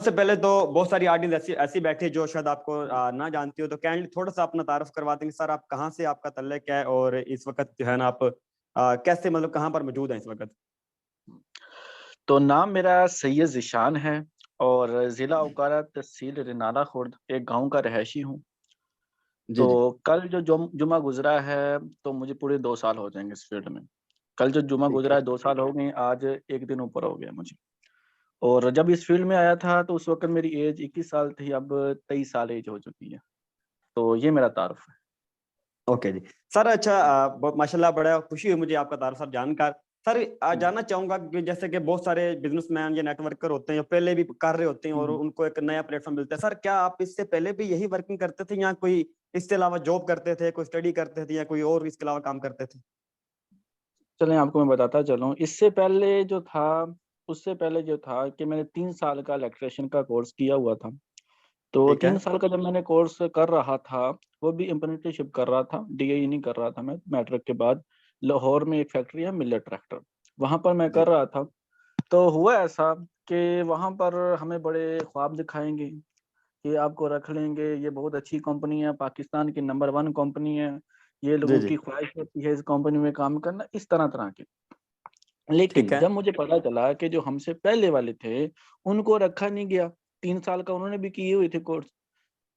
सबसे पहले तो बहुत सारी ऑडियंस ऐसी ऐसी बैठी है जो शायद आपको ना जानती हो, तो काइंडली थोड़ा सा अपना तारुफ करवा देंगे सर, आप कहाँ से, आपका तल्लुक क्या है और इस वक्त जो है ना आप कैसे मतलब कहाँ पर मौजूद हैं इस वक्त? तो नाम मेरा सैयद ज़ीशान है और ज़िला ओकारा तहसील रिनाला खुर्द एक गाँव का रहायशी हूँ। जी, तो जी। कल जो जुमा गुज़रा है, तो मुझे पूरे 2 साल हो जाएँगे इस फ़ील्ड में। कल जो जुमा ठीक गुज़रा है। है 2 साल हो गए, आज 1 दिन ऊपर हो गया मुझे। और जब इस फ़ील्ड में आया था तो उस वक़्त मेरी ऐज 21 साल थी, अब 23 साल ऐज हो चुकी है। तो ये मेरा तारुफ़ है। ओके जी। सर अच्छा बहुत माशाल्लाह बड़ा खुशी हुई मुझे आपका तारुफ सर जानकर। सर हुँ, जानना चाहूँगा कि जैसे कि बहुत सारे बिज़नेसमैन या नेटवर्कर होते हैं, जो पहले भी कर रहे होते हैं हुँ, और हुँ। उनको एक नया प्लेटफ़ॉर्म मिलता है। सर क्या आप इससे पहले भी यही वर्किंग करते थे या कोई इसके अलावा जॉब करते थे, कोई स्टडी करते थे या कोई और इसके अलावा काम करते थे? चलें आपको मैं बताता चलूँ, इससे पहले जो था उससे पहले जो था कि मैंने 3 साल का इलेक्ट्रीशियन का कोर्स किया हुआ था। तो ठीक है। 3 साल का जब मैंने कोर्स कर रहा था, वो भी अप्रेंटिसशिप कर रहा था, डीएई नहीं कर रहा था मैं मैट्रिक के बाद। लाहौर में एक फैक्ट्री है मिल्लर ट्रैक्टर, वहाँ पर मैं जी। कर रहा था। तो हुआ ऐसा कि वहाँ पर हमें बड़े ख्वाब दिखाएँगे कि आपको रख लेंगे, ये बहुत अच्छी कंपनी है, पाकिस्तान की नंबर 1 कंपनी है, ये जी, लोगों जी। की ख्वाहिश होती है इस कंपनी में काम करना, इस तरह-तरह के। ठीक लेकिन है। जब मुझे पता चला कि जो हमसे पहले वाले थे, उनको रखा नहीं गया, 3 साल का उन्होंने भी किए हुए थे कोर्स।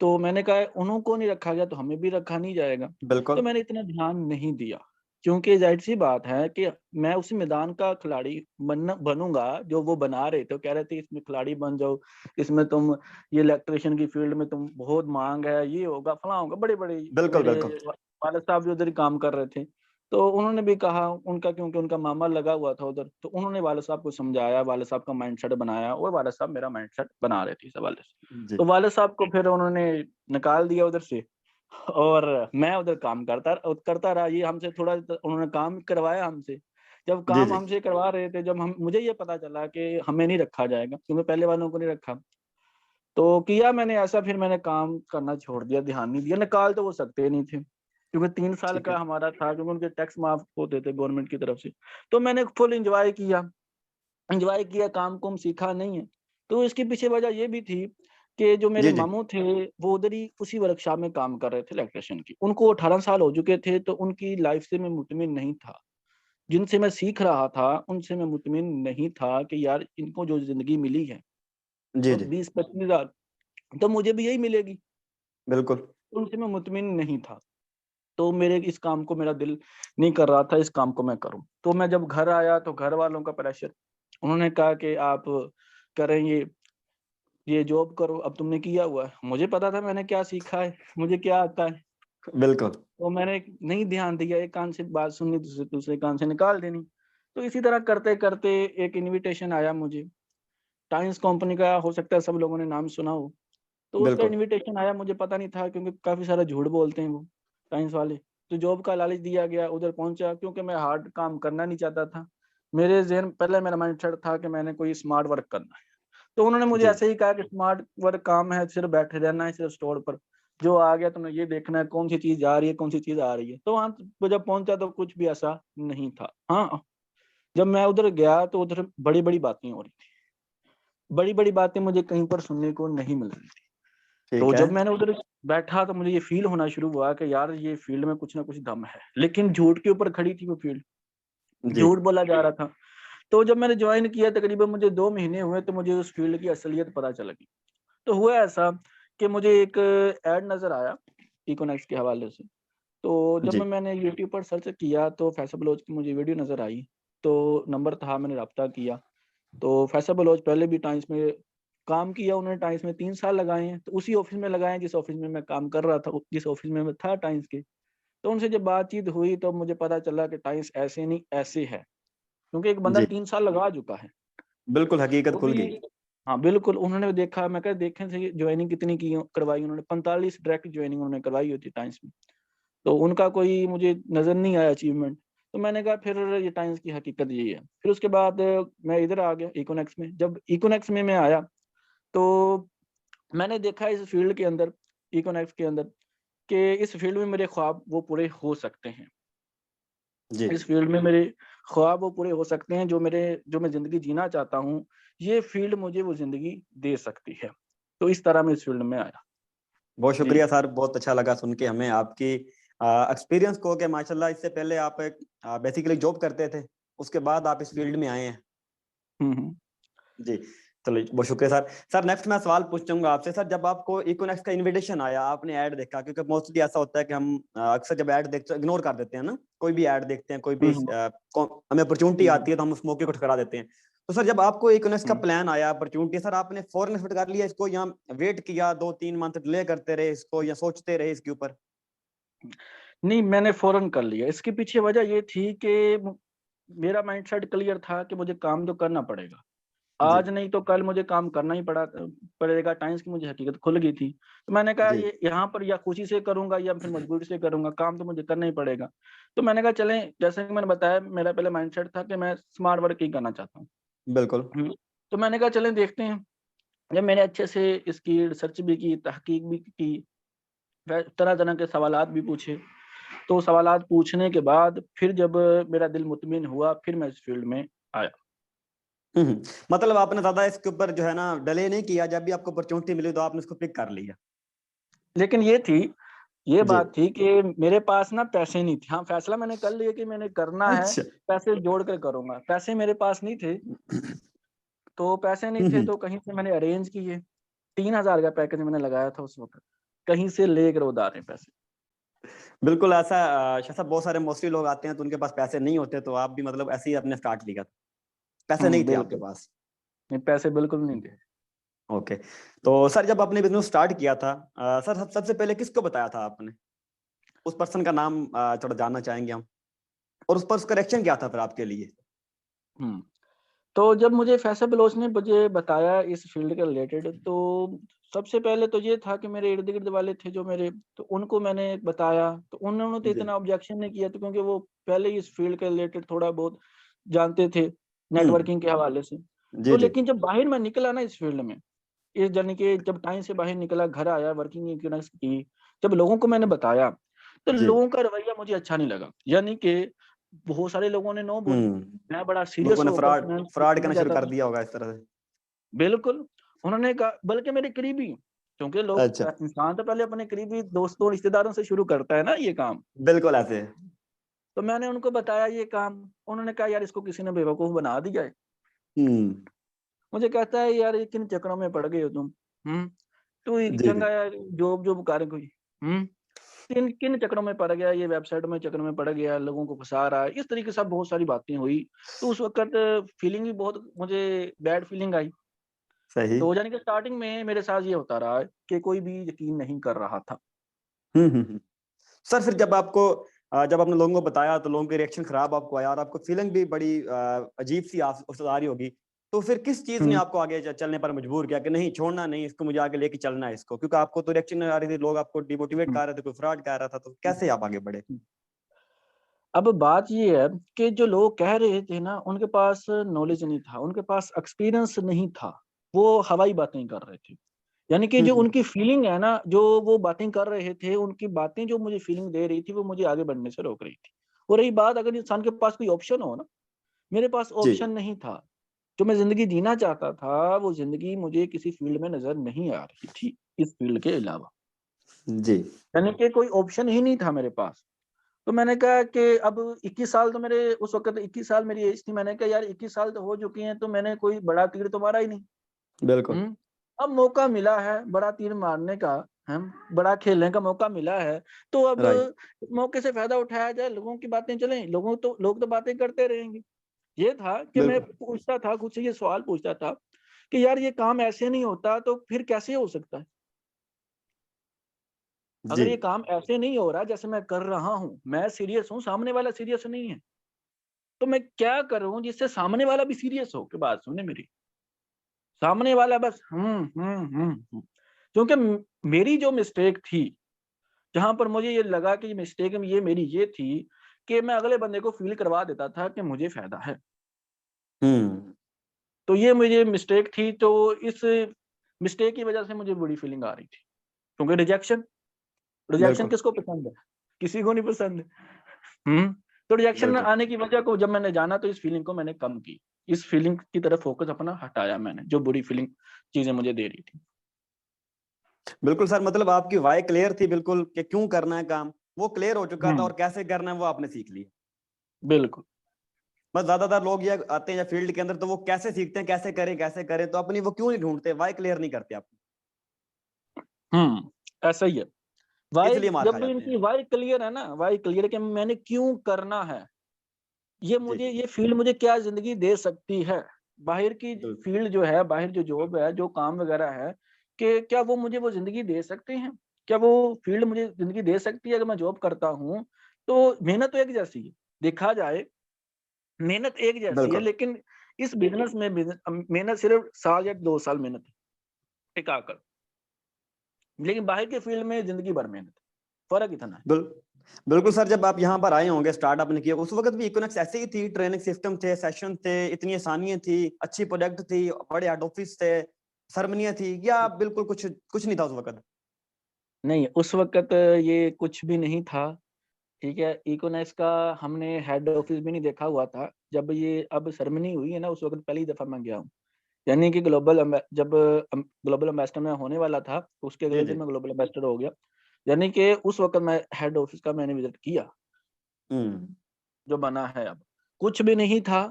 तो मैंने कहा उन्हों नहीं रखा गया तो हमें भी रखा नहीं जाएगा। तो बिल्कुल। मैंने इतना ध्यान नहीं दिया, क्योंकि ज़ाहिर-सी बात है कि मैं उसी मैदान का खिलाड़ी बनूँगा जो वो बना रहे थे। वो कह रहे थे इसमें खिलाड़ी बन जाओ, इसमें तुम ये इलेक्ट्रीशियन की फ़ील्ड में तुम बहुत माँग है, ये होगा, फलाँ होगा, बड़े-बड़े बिल्कुल, मेरे बिल्कुल। वालिद साहब भी उधर ही काम कर रहे थे। तो उन्होंने भी कहा उनका क्योंकि उनका मामा लगा हुआ था उधर, तो उन्होंने वालिद साहब को समझाया, वालिद साहब का माइंडसेट बनाया और वालिद साहब मेरा माइंडसेट बना रहे थे इस हवाले से। जी। तो वालिद साहब को फिर उन्होंने निकाल दिया उधर से और मैं उधर काम करता रहा। ये हमसे थोड़ा उन्होंने काम करवाया हमसे। जब जी, काम जी। हमसे करवा रहे थे, जब हम मुझे ये पता चला कि हमें नहीं रखा जाएगा, क्योंकि पहले वालों को नहीं रखा। तो किया मैंने ऐसा, फिर मैंने काम करना छोड़ दिया, ध्यान नहीं दिया। निकाल तो वो सकते नहीं थे, क्योंकि 3 साल ठीक है। का हमारा था, क्योंकि उनके टैक्स माफ़ होते थे गवर्नमेंट की तरफ से। तो मैंने फुल एन्जॉय किया, काम-कुम सीखा नहीं है। तो इसके पीछे वजह ये भी थी कि जो मेरे जी, जी। मामू थे, वो उधर ही उसी वर्कशॉप में काम कर रहे थे इलेक्ट्रीशियन की। उनको 18 साल हो चुके थे, तो उनकी लाइफ़ से मैं मुतमिन नहीं था। जिनसे मैं सीख रहा था, उनसे मैं मुतमिन नहीं था कि यार इनको जो ज़िंदगी मिली है, जी, वो जी। 20-25 हज़ार तो मुझे भी यही मिलेगी। बिल्कुल। उनसे मैं मुतमिन नहीं था। तो मेरे इस काम को मेरा दिल नहीं कर रहा था, इस काम को मैं करूँ। तो मैं जब घर आया तो घर वालों का प्रेशर, उन्होंने कहा कि आप करें ये जॉब करो, अब तुमने किया हुआ है। मुझे पता था मैंने क्या सीखा है, मुझे क्या आता है। बिल्कुल। तो मैंने नहीं ध्यान दिया, एक कान से बात सुननी, दूसरे दूसरे कान से निकाल देनी। तो इसी तरह करते-करते एक इन्विटेशन आया मुझे, टाइम्स कंपनी का, हो सकता है सब लोगों ने नाम सुना हो। तो उसका बिल्कुल। इन्विटेशन आया, मुझे पता नहीं था, क्योंकि काफ़ी सारा झूठ बोलते हैं वो, टाइम्स वाले। तो जॉब का लालच दिया गया, उधर पहुँचा, क्योंकि मैं हार्ड काम करना नहीं चाहता था। मेरे ज़हन पहले मेरा माइंडसेट था कि मैंने कोई स्मार्ट वर्क करना है। तो उन्होंने मुझे जी। ऐसे ही कहा कि स्मार्ट वर्क काम है, सिर्फ़ बैठे रहना है सिर्फ़ स्टोर पर। जो आ गया तुमने ये देखना है, कौन-सी चीज़ जा रही है, कौन-सी चीज़ आ रही है। तो वहाँ पे जब पहुँचा तो कुछ भी ऐसा नहीं था। हाँ, जब मैं उधर गया तो उधर बड़ी-बड़ी बातें हो रही थी। बड़ी-बड़ी बातें मुझे कहीं पर सुनने को नहीं मिल रही थी। ठीक तो है। जब मैंने उधर बैठा तो मुझे ये फ़ील होना शुरू हुआ कि यार ये फ़ील्ड में कुछ न कुछ दम है। लेकिन झूठ के ऊपर खड़ी थी वो फ़ील्ड, जी। झूठ बोला जा रहा था। तो जब मैंने जॉइन किया, तकरीबन मुझे 2 महीने हुए, तो मुझे उस फ़ील्ड की असलियत पता चल गई। तो हुआ ऐसा कि मुझे एक ऐड नज़र आया इकोनॉमिक्स के हवाले से। तो जब जी। मैंने यूट्यूब पर सर्च किया तो फैसल बलोच की मुझे वीडियो नज़र आई। तो नंबर था, मैंने राब्ता किया। तो फैसल बलोच पहले भी टाइम्स में काम किया, उन्होंने टाइम्स में 3 साल लगाए हैं। तो उसी ऑफ़िस में लगाए हैं जिस ऑफ़िस में मैं काम कर रहा था, जिस ऑफ़िस में मैं था टाइम्स के। तो उनसे जब बातचीत हुई तो मुझे पता चला कि टाइम्स ऐसे नहीं, ऐसे है। क्योंकि एक बंदा जी। 3 साल लगा चुका है। बिल्कुल, हकीकत वो खुल भी गई। हाँ, बिल्कुल, उन्होंने देखा, मैं कहा देखें सही जॉइनिंग कितनी की करवाई उन्होंने, 45 डायरेक्ट जॉइनिंग उन्होंने करवाई होती टाइम्स में। तो उनका कोई मुझे नज़र नहीं आया अचीवमेंट। तो मैंने कहा फिर ये टाइम्स की हकीकत यही है। फिर उसके बाद मैं इधर आ गया इकोनॉमिक्स में। जब इकोनॉमिक्स में मैं आया तो मैंने देखा इस फ़ील्ड के अंदर, इकोनॉमिक्स के अंदर, कि इस फ़ील्ड में मेरे ख्वाब वो पूरे हो सकते हैं। जी। इस फ़ील्ड में मेरे ख्वाब वो पूरे हो सकते हैं, जो मैं ज़िंदगी जीना चाहता हूँ, ये फील्ड मुझे वो जिंदगी दे सकती है। तो इस तरह मैं इस फील्ड में आया। बहुत जी। शुक्रिया सर, बहुत अच्छा लगा सुन के हमें आपकी एक्सपीरियंस को कि माशाल्लाह इससे पहले आप एक बेसिकली जॉब करते थे, उसके बाद आप इस फील्ड में आए हैं। हम्म। जी, चलिए बहुत शुक्रिया सर। सर नेक्स्ट मैं सवाल पूछूंगा आपसे सर, जब आपको इकोनेक्स का इनविटेशन आया, आपने ऐड देखा, क्योंकि मोस्टली ऐसा होता है कि हम अक्सर जब ऐड देखते हैं इग्नोर कर देते हैं ना, कोई भी ऐड देखते हैं, कोई भी हम्म। हमें अपॉर्चुनिटी हम्म। आती है तो हम उस मौके को ठुकरा देते हैं। तो सर जब आपको इकोनेक्स का हम्म। प्लान आया, अपॉर्चुनिटी, सर आपने फौरन एक्सेप्ट कर लिया इसको, या वेट किया 2-3 मंथ डिले करते रहे इसको, या सोचते रहे इसके ऊपर? नहीं, मैंने फौरन कर लिया। इसके पीछे वजह ये थी कि मेरा माइंडसेट क्लियर था कि मुझे काम तो करना पड़ेगा। जी आज नहीं तो कल मुझे काम करना ही पड़ेगा। टाइम्स की मुझे हकीकत खुल गई थी। तो मैंने कहा जी। ये यहाँ पर या खुशी से करूंगा या फिर मजबूरी से करूंगा, काम तो मुझे करना ही पड़ेगा। तो मैंने कहा चलें, जैसे कि मैंने बताया, मेरा पहले माइंडसेट था कि मैं स्मार्ट वर्क ही करना चाहता हूँ। बिल्कुल। तो मैंने कहा चलें देखते हैं। जब मैंने अच्छे से इसकी रिसर्च भी की, तहकीक भी की, तरह तरह के सवालात भी पूछे। तो सवालात पूछने के बाद फिर जब मेरा दिल मुतमिन हुआ, फिर मैं इस फील्ड में आया। हम्म। मतलब आपने ज्यादा इसके ऊपर जो है ना डिले नहीं किया, जब भी आपको अपॉर्चुनिटी मिली तो आपने उसको पिक कर लिया? लेकिन ये जी। बात थी कि मेरे पास ना पैसे नहीं थे। हाँ, फैसला मैंने कर लिया कि मैंने करना है, अच्छा। पैसे जोड़ कर करूंगा। पैसे मेरे पास नहीं थे। तो पैसे नहीं थे हम्म। तो कहीं से मैंने अरेंज किए। 3,000 का पैकेज मैंने लगाया था उस वक्त, कहीं से लेकर उधार हैं पैसे। बिल्कुल ऐसा शायद साहब, बहुत सारे मोस्टली लोग आते हैं तो उनके पास पैसे नहीं होते, तो आप भी मतलब ऐसे ही अपने स्टार्ट लिया था, पैसे नहीं थे आपके बिल्कुल। पास? नहीं, पैसे बिल्कुल नहीं थे। ओके। तो सर जब आपने बिजनेस स्टार्ट किया था, सर सबसे पहले किसको बताया था आपने? उस पर्सन का नाम थोड़ा जानना चाहेंगे हम, और उस पर उसका रिएक्शन क्या था फिर आपके लिए? हम्म। तो जब मुझे फैसल बलोच ने मुझे बताया इस फील्ड के रिलेटेड, तो सबसे पहले तो ये था कि मेरे इर्द गिर्द वाले थे जो मेरे, तो उनको मैंने बताया। तो उन्होंने तो जी इतना ऑब्जेक्शन नहीं किया, तो क्योंकि वो पहले ही इस फील्ड के रिलेटेड थोड़ा बहुत जानते थे, हम्म। नेटवर्किंग के हवाले से। जी तो जी। लेकिन जब बाहर मैं निकला ना इस फील्ड में, इस यानी कि जब टाइम से बाहर निकला, घर आया, वर्किंग एक्सपीरियंस की, जब लोगों को मैंने बताया, तो जी। लोगों का रवैया मुझे अच्छा नहीं लगा। यानी कि बहुत सारे लोगों ने नो बोली। हम्म। मैं बड़ा सीरियस लोगों ने होकर फ्रॉड फाइनेंस फ्रॉड करना करना शुरू चाहता कर था। दिया होगा इस तरह से? बिल्कुल। उन्होंने कहा, बल्कि मेरे करीबी, क्योंकि लोग अच्छा। इंसान तो पहले अपने करीबी दोस्तों रिश्तेदारों से शुरू करता है ना ये काम। बिल्कुल ऐसे है। तो मैंने उनको बताया ये काम। उन्होंने कहा यार इसको किसी ने बेवकूफ बना दिया है। हम्म। मुझे कहता है यार ये किन चक्करों में पड़ गए हो तुम। तू ही जी जी। चंगा यार, जॉब जॉब कर कोई। किन किन चक्करों में पड़ गया, ये वेबसाइट में चक्कर में पड़ गया, लोगों को फंसा रहा है, इस तरीके से बहुत सारी बातें हुई। तो उस वक्त फीलिंग भी बहुत मुझे बैड फीलिंग आई। सही। तो यानी कि स्टार्टिंग में मेरे साथ ये होता रहा है कि कोई भी यकीन नहीं कर रहा था। हम्म। सर फिर जब आपको जब आपने लोगों को बताया तो लोगों के रिएक्शन खराब आपको आया, और आपको फीलिंग भी बड़ी अजीब सी उससे आ रही होगी, तो फिर किस चीज ने हम्म। आपको आगे चलने पर मजबूर किया कि नहीं छोड़ना नहीं इसको, मुझे आगे लेके चलना है इसको? क्योंकि आपको तो रिएक्शन आ रही थी, लोग आपको डिमोटिवेट हम्म। कर रहे थे, कोई फ्रॉड कर रहा था, तो कैसे आप आगे बढ़े? हम्म। अब बात ये है कि जो लोग कह रहे थे ना, उनके पास नॉलेज नहीं था, उनके पास एक्सपीरियंस नहीं था। वो हवाई बातें कर रहे थे। यानी कि जो हम्म। उनकी फीलिंग है ना, जो वो बातें कर रहे थे, उनकी बातें जो मुझे फीलिंग दे रही थी, वो मुझे आगे बढ़ने से रोक रही थी। और रही बात, अगर इंसान के पास कोई ऑप्शन हो ना, मेरे पास जी ऑप्शन नहीं था। जो मैं जिंदगी जीना चाहता था, वो जिंदगी मुझे किसी फील्ड में नजर नहीं आ रही थी इस फील्ड के अलावा। जी। यानी कि कोई ऑप्शन ही नहीं था मेरे पास। तो मैंने कहा कि अब 21 साल तो मेरे, उस वक्त 21 साल मेरी एज थी। मैंने कहा यार 21 साल तो हो चुके हैं, तो मैंने कोई बड़ा तीर तो मारा ही नहीं। बिल्कुल। हम्म। अब मौका मिला है बड़ा तीर मारने का, हम बड़ा खेलने का मौका मिला है। तो अब राइट। मौके से फायदा उठाया जाए, लोगों की बातें चलें, लोग तो बातें करते रहेंगे। ये था कि मैं बिल्कुल। पूछता था, खुद से ये सवाल पूछता था कि यार ये काम ऐसे नहीं होता तो फिर कैसे हो सकता है? जी। अगर ये काम ऐसे नहीं हो रहा जैसे मैं कर रहा हूँ, मैं सीरियस हूँ, सामने वाला सीरियस नहीं है, तो मैं क्या करूं जिससे सामने वाला भी सीरियस हो के बात सुने मेरी। सामने वाला बस क्योंकि मेरी जो मिस्टेक थी, जहां पर मुझे ये लगा कि ये मिस्टेक ये मेरी ये थी कि मैं अगले बंदे को फील करवा देता था कि मुझे फायदा है। हम्म। तो ये मुझे मिस्टेक थी। तो इस मिस्टेक की वजह से मुझे बुरी फीलिंग आ रही थी, क्योंकि रिजेक्शन रिजेक्शन बिल्कुल। किसको पसंद है? किसी को नहीं पसंद है। तो रिजेक्शन बिल्कुल। आने की वजह को जब मैंने जाना, तो इस फीलिंग को मैंने कम की। इस फीलिंग की तरफ फोकस अपना हटाया मैंने, जो बुरी फीलिंग चीजें मुझे दे रही थी। बिल्कुल सर, मतलब आपकी वाई क्लियर थी बिल्कुल कि क्यों करना है काम, वो क्लियर हो चुका था, और कैसे करना है वो आपने सीख लिया। बिल्कुल। बस ज्यादातर लोग ये आते हैं या फील्ड के अंदर तो वो कैसे सीखते हैं, कैसे करें, तो अपनी वो क्यों नहीं ढूंढते, वाई क्लियर नहीं करते आप, ऐसा ही है। वाई, इसलिए मार खा जब जाते हैं। इनकी वाई क्लियर है ना, वाई क्लियर कि मैंने क्यों करना है, ये जी मुझे, जी। ये फील्ड मुझे क्या जिंदगी दे सकती है, बाहर की बिल्कुल फील्ड जो है, बाहर जो जॉब है, जो काम वगैरह है, कि क्या वो मुझे वो जिंदगी दे सकते हैं, क्या वो फील्ड मुझे जिंदगी दे सकती है। अगर मैं जॉब करता हूँ तो मेहनत तो एक जैसी है, देखा जाए मेहनत एक जैसी है, बिल्कुल लेकिन इस बिजनेस में मेहनत सिर्फ साल या 2 साल मेहनत है टिका कर, लेकिन बाहर के फील्ड में जिंदगी भर मेहनत है। फर्क इतना है। बिल, बिल्कुल सर, जब आप यहाँ पर आए होंगे, स्टार्टअप ने किया, उस वक्त भी इकोनॉमिक्स ऐसे ही थी, ट्रेनिंग सिस्टम थे, सेशन थे, इतनी आसानियां थी, अच्छी प्रोडक्ट थी, बड़े हेड ऑफिस थे, सरमनियां थी, या बिल्कुल कुछ कुछ नहीं था उस वक्त? नहीं, उस वक्त ये कुछ भी नहीं था। ठीक है, इकोनॉमिक्स का हमने हेड ऑफिस भी नहीं देखा हुआ था। जब ये अब सेरेमनी हुई है ना, उस वक्त पहली दफा मैं गया हूँ। यानी कि जब ग्लोबल एम्बेसडर में होने वाला था, तो उसके जी अगले दिन जी। मैं ग्लोबल एम्बेसडर हो गया। यानी कि उस वक्त मैं हेड ऑफिस का मैंने विजिट किया, हम्म। जो बना है अब। कुछ भी नहीं था,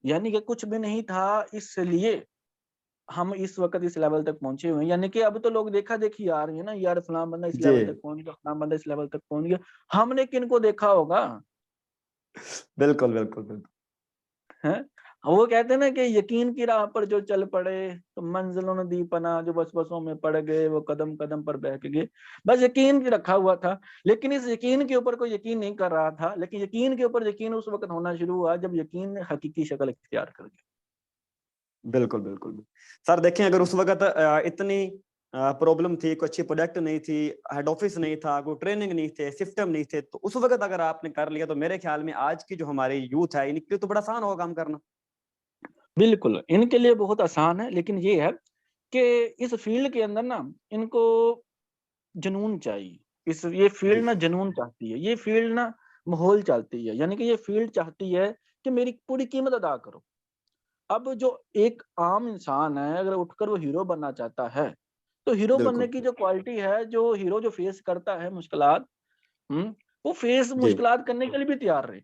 यानी कि कुछ भी नहीं था, इसलिए हम इस वक्त इस लेवल तक पहुंचे हुए हैं। यानी कि अब तो लोग देखा देखी आ रही है ना, यार फलां बंदा इस जी। लेवल तक पहुंच गया, फलां बंदा इस लेवल तक पहुंच गया। हमने किनको देखा होगा? बिल्कुल बिल्कुल बिल्कुल। हैं? वो कहते हैं ना कि यकीन की राह पर जो चल पड़े, तो मंजिलों ने दी पना, जो बस बसों में पड़ गए, वो कदम कदम पर बहक गए। बस यकीन की रखा हुआ था, लेकिन इस यकीन के ऊपर कोई यकीन नहीं कर रहा था। लेकिन यकीन के ऊपर यकीन उस वक्त होना शुरू हुआ जब यकीन ने हकीकी शक्ल इख्तियार कर गया। बिल्कुल बिल्कुल सर, देखें अगर उस वक्त इतनी प्रॉब्लम थी, कोई अच्छी प्रोडक्ट नहीं थी, हेड ऑफिस नहीं था, कोई ट्रेनिंग नहीं थे, सिस्टम नहीं थे, तो उस वक्त अगर आपने कर लिया, तो मेरे ख्याल में आज की जो हमारी यूथ है, इनके लिए तो बड़ा आसान होगा काम करना। बिल्कुल, इनके लिए बहुत आसान है, लेकिन ये है कि इस फील्ड के अंदर ना इनको जुनून चाहिए। इस ये जी। फील्ड ना जुनून चाहती है, ये फील्ड ना माहौल चाहती है। यानी कि ये फील्ड चाहती है कि मेरी पूरी कीमत अदा करो। अब जो एक आम इंसान है, अगर उठकर वो हीरो बनना चाहता है, तो हीरो बनने बिल्कुल। की जो क्वालिटी है, जो हीरो जो फेस करता है मुश्किलात, वो फेस जी। मुश्किलात करने के लिए भी तैयार रहे।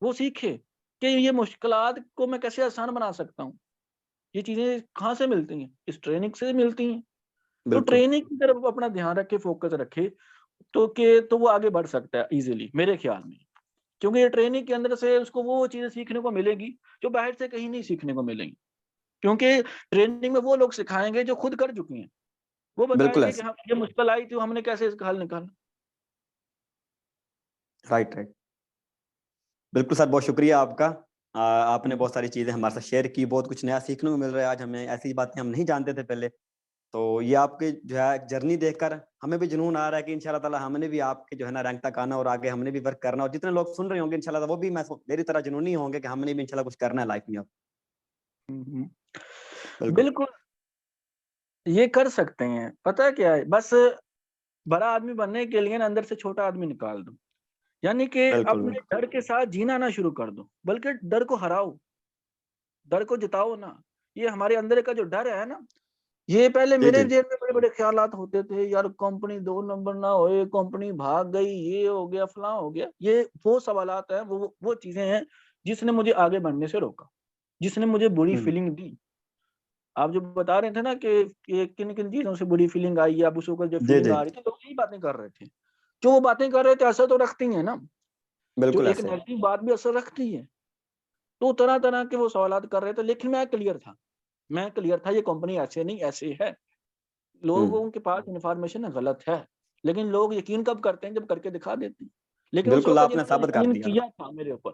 वो सीखे कि ये मुश्किलात को मैं कैसे आसान बना सकता हूँ। ये चीजें कहाँ से मिलती हैं? इस ट्रेनिंग से मिलती हैं। तो बिल्कुल ट्रेनिंग की तरफ वो अपना ध्यान रखे, फोकस रखे, तो वो आगे बढ़ सकता है इजीली, मेरे ख्याल में। क्योंकि ये ट्रेनिंग के अंदर से उसको वो चीजें सीखने को मिलेगी जो बाहर से कहीं नहीं सीखने को मिलेंगी। क्योंकि ट्रेनिंग में वो लोग सिखाएंगे जो खुद कर चुके हैं। वो बिल्कुल बताएंगे कि ऐसे। हाँ, ये मुश्किल आई थी, हमने कैसे इसका हल निकाला। Right right. बिल्कुल सर, बहुत शुक्रिया आपका। आपने हम्म, बहुत सारी चीजें हमारे साथ शेयर की, बहुत कुछ नया सीखने को मिल रहा है आज हमें, ऐसी बातें हम नहीं जानते थे पहले। तो ये आपकी जो है जर्नी देखकर हमें भी जुनून आ रहा है कि इंशाल्लाह ताला हमने भी आपके जो है ना रैंक तक आना, और आगे हमने भी वर्क करना, और जितने लोग सुन रहे होंगे इंशाल्लाह वो भी मेरी तरह जुनूनी होंगे कि हमने भी इंशाल्लाह कुछ करना है लाइफ में अब। हम्म। बिल्कुल बिल्कुल, ये कर सकते हैं। पता है क्या है, बस बड़ा आदमी बनने के लिए ना अंदर से छोटा आदमी निकाल दो। यानी कि बिल्कुल अपने बिल्कुल। डर के साथ जीना ना शुरू कर दो, बल्कि डर को हराओ, डर को जिताओ ना। ये हमारे अंदर का जो डर है ना, ये पहले जी मेरे जी। जेब में बड़े बड़े ख्यालात होते थे, यार कंपनी 2 नंबर ना होए, कंपनी भाग गई, ये हो गया, फलां हो गया। ये वो सवालात हैं, वो चीजें हैं जिसने मुझे आगे बढ़ने से रोका, जिसने मुझे बुरी हम्म। फीलिंग दी। आप जो बता रहे थे ना कि किन किन चीजों से बुरी फीलिंग आई, आप उस वक्त जो जी फीलिंग जी। आ रही थी, लोग यही बातें कर रहे थे। जो वो बातें कर रहे थे असर तो रखती है ना, जो बिल्कुल एक ऐसे। नेगेटिव बात भी असर रखती है। तो तरह तरह के वो सवालात कर रहे थे, लेकिन मैं क्लियर था, ये कंपनी ऐसे नहीं ऐसे है। हम्म। लोगों के पास इन्फॉर्मेशन गलत है, लेकिन लोग यकीन कब करते हैं? जब करके दिखा देते हैं। लेकिन उस बिल्कुल वक्त आपने जिन्होंने साबित कर यकीन दिया था। किया था मेरे ऊपर,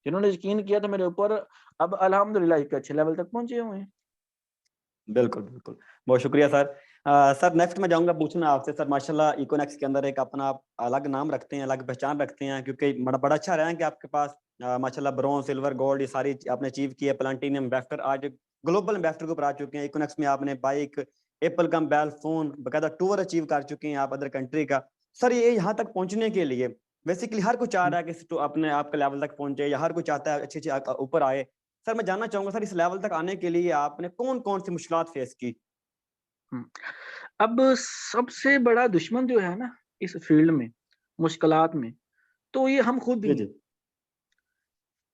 जिन्होंने यकीन किया था मेरे ऊपर, अब अल्हम्दुलिल्लाह एक अच्छे लेवल तक पहुंचे हुए हैं। बिल्कुल बिल्कुल। बहुत शुक्रिया सर। सर नेक्स्ट मैं जाऊंगा पूछना आपसे, सर माशाल्लाह इकोनेक्स के अंदर एक अपना आप अलग नाम रखते हैं, अलग पहचान रखते हैं, क्योंकि बड़ा अच्छा रहा है कि आपके पास माशाल्लाह ब्रॉन्ज, सिल्वर, गोल्ड ये सारी आपने अचीव की है, प्लाटिनम इन्वेस्टर, आज ग्लोबल इन्वेस्टर के ऊपर आ चुके हैं। इकोनेक्स में आपने बाइक, एप्पल का मोबाइल फोन, बकायदा टूर अचीव कर चुके हैं आप अदर कंट्री का। सर ये यहाँ तक पहुंचने के लिए बेसिकली हर कोई चाह रहा है कि अपने आप के लेवल तक पहुंचे, या हर कोई चाहता है अच्छे अच्छे ऊपर आए। सर मैं जानना चाहूंगा सर, इस लेवल तक आने के लिए आपने कौन कौन सी मुश्किलात फेस की? अब सबसे बड़ा दुश्मन जो है ना इस फील्ड में, मुश्किलात में, तो ये हम खुद जी ही जी। हैं।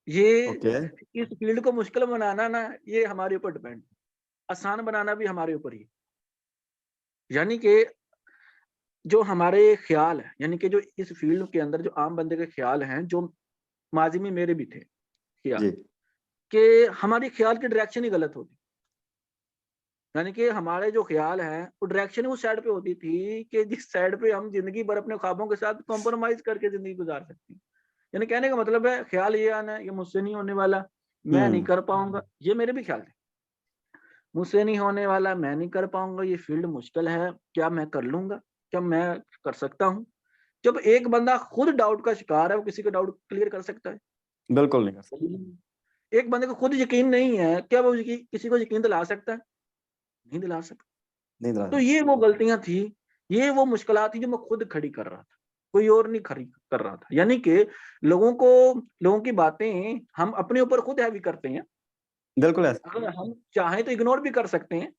ये ओके। इस फील्ड को मुश्किल बनाना ना, ये हमारे ऊपर डिपेंड है। आसान बनाना भी हमारे ऊपर ही है। यानी कि जो हमारे ख्याल है, यानी कि जो इस फील्ड के अंदर जो आम बंदे के ख्याल हैं, जो माजी में मेरे भी थे ख्याल, जी कि हमारी ख्याल की डायरेक्शन ही गलत होती। यानी कि हमारे जो ख्याल हैं वो डायरेक्शन ही उस साइड पे होती थी कि जिस साइड पे हम जिंदगी भर अपने ख्वाबों के साथ कॉम्प्रोमाइज करके जिंदगी गुजार सकते हैं। यानी कहने का मतलब है, ख्याल ये आना है, ये मुझसे नहीं होने वाला, मैं नहीं कर पाऊंगा, ये मेरे भी ख्याल थे। मुझसे नहीं होने वाला, मैं नहीं कर पाऊंगा, ये फील्ड मुश्किल है, क्या मैं कर लूंगा, क्या मैं कर सकता हूँ? जब एक बंदा खुद डाउट का शिकार है, वो किसी का डाउट क्लियर कर सकता है? बिल्कुल नहीं कर सकते। एक बंदे को खुद यकीन नहीं है, क्या वो किसी को यकीन दिला सकता है? नहीं दिला सकता। नहीं तो दिला ये वो गलतियां थी, ये वो मुश्किलात थी जो मैं खुद खड़ी कर रहा था, कोई और नहीं खड़ी कर रहा था। यानी कि लोगों की बातें हम अपने ऊपर खुद हैवी करते हैं। सकते। बिल्कुल ऐसा। अगर हम चाहें तो इग्नोर भी कर सकते हैं,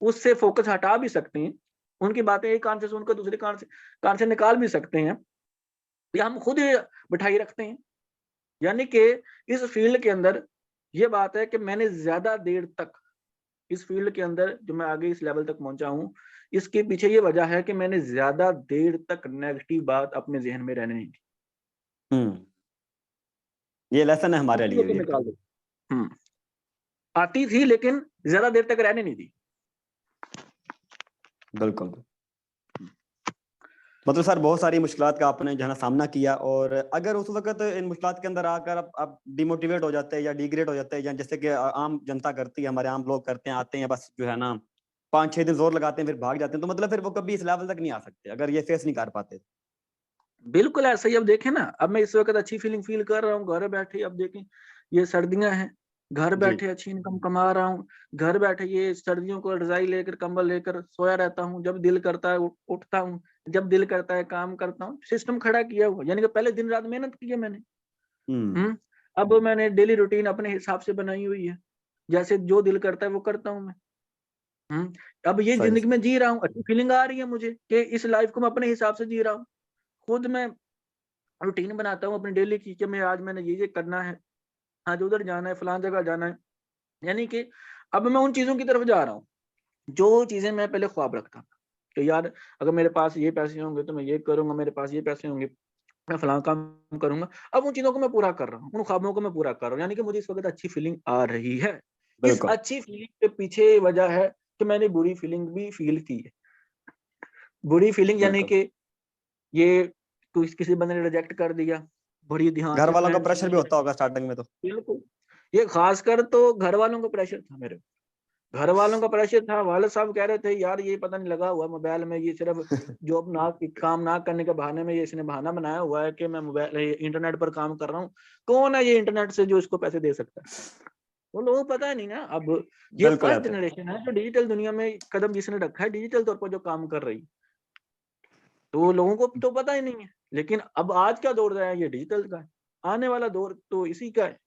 उससे फोकस हटा भी सकते हैं, उनकी बातें एक कान से सुनकर दूसरे कान से निकाल भी सकते हैं, या हम खुद ही बिठाई रखते हैं। यानी कि इस फील्ड के अंदर ये बात है कि मैंने ज्यादा देर तक इस फील्ड के अंदर जो मैं आगे इस लेवल तक पहुंचा हूँ, इसके पीछे ये वजह है कि मैंने ज्यादा देर तक नेगेटिव बात अपने जहन में रहने नहीं दी। ये लेसन है हमारे उसी लिए को भी एक। निकाल दो। हम्म आती थी लेकिन ज्यादा देर तक रहने नहीं दी। बिल्कुल। मतलब सर बहुत सारी मुश्किलात का आपने जो है ना सामना किया, और अगर उस वक्त इन मुश्किलात के अंदर आकर आप डिमोटिवेट हो जाते हैं या डिग्रेड हो जाते हैं, या जैसे कि आम जनता करती है, हमारे आम लोग करते हैं, आते हैं बस जो है ना 5-6 दिन जोर लगाते हैं फिर भाग जाते हैं, तो मतलब फिर वो कभी इस लेवल तक नहीं आ सकते अगर ये फेस नहीं कर पाते। बिल्कुल ऐसा ही। अब देखें ना, अब मैं इस वक्त अच्छी फीलिंग फील कर रहा हूँ घर बैठे। अब देखें, ये सर्दियां हैं, घर जी बैठे अच्छी इनकम कमा रहा हूँ। घर बैठे ये सर्दियों को रजाई लेकर कंबल लेकर सोया रहता हूँ, जब दिल करता है उठता हूँ, जब दिल करता है काम करता हूँ। सिस्टम खड़ा किया हुआ, यानी कि पहले दिन रात मेहनत की है मैंने। हम्म। हम्म अब मैंने डेली रूटीन अपने हिसाब से बनाई हुई है, जैसे जो दिल करता है वो करता हूँ मैं। अब ये सही जिंदगी सही। में जी रहा हूँ, अच्छी फीलिंग आ रही है मुझे कि इस लाइफ को मैं अपने हिसाब से जी रहा हूँ। खुद मैं रूटीन बनाता हूँ अपनी डेली की कि मैं आज मैंने ये करना है, आज उधर जाना है, फलां जगह जाना है। यानी कि अब मैं उन चीजों की तरफ जा रहा हूँ जो चीजें मैं पहले ख्वाब रखता था कि यार अगर मेरे पास ये पैसे होंगे तो मैं ये करूंगा, मेरे पास ये पैसे होंगे मैं फलां काम करूंगा। अब उन चीजों को मैं पूरा कर रहा हूँ, उन ख्वाबों को मैं पूरा कर रहा हूँ। यानी कि मुझे इस वक्त अच्छी फीलिंग आ रही है। इस बिल्कुल अच्छी फीलिंग के पीछे वजह है कि मैंने बुरी फीलिंग भी फील की है। बुरी फीलिंग यानी बिल्कुल। कि ये किसी बंदे ने रिजेक्ट कर दिया, बड़ी ध्यान घर से वालों का फ्रेंड प्रेशर भी सर्कल। होता होगा स्टार्टिंग में तो। बिल्कुल, ये खासकर तो घर वालों का प्रेशर था मेरे। घर वालों का प्रेशर था, वाले साहब कह रहे थे यार ये पता नहीं लगा हुआ मोबाइल में, ये सिर्फ जॉब ना काम ना करने के बहाने में ये इसने बहाना बनाया हुआ है कि मैं मोबाइल इंटरनेट पर काम कर रहा हूँ। कौन है ये इंटरनेट से जो इसको पैसे दे सकता है? वो लोगों को पता नहीं ना। अब ये बिल्कुल फर्स्ट ऐसे। जनरेशन है जो डिजिटल दुनिया में कदम जिसने रखा है, डिजिटल तौर पर जो काम कर रही है, तो लोगों को तो पता ही नहीं है। लेकिन अब आज का दौर है ये डिजिटल का है, आने वाला दौर तो इसी का है।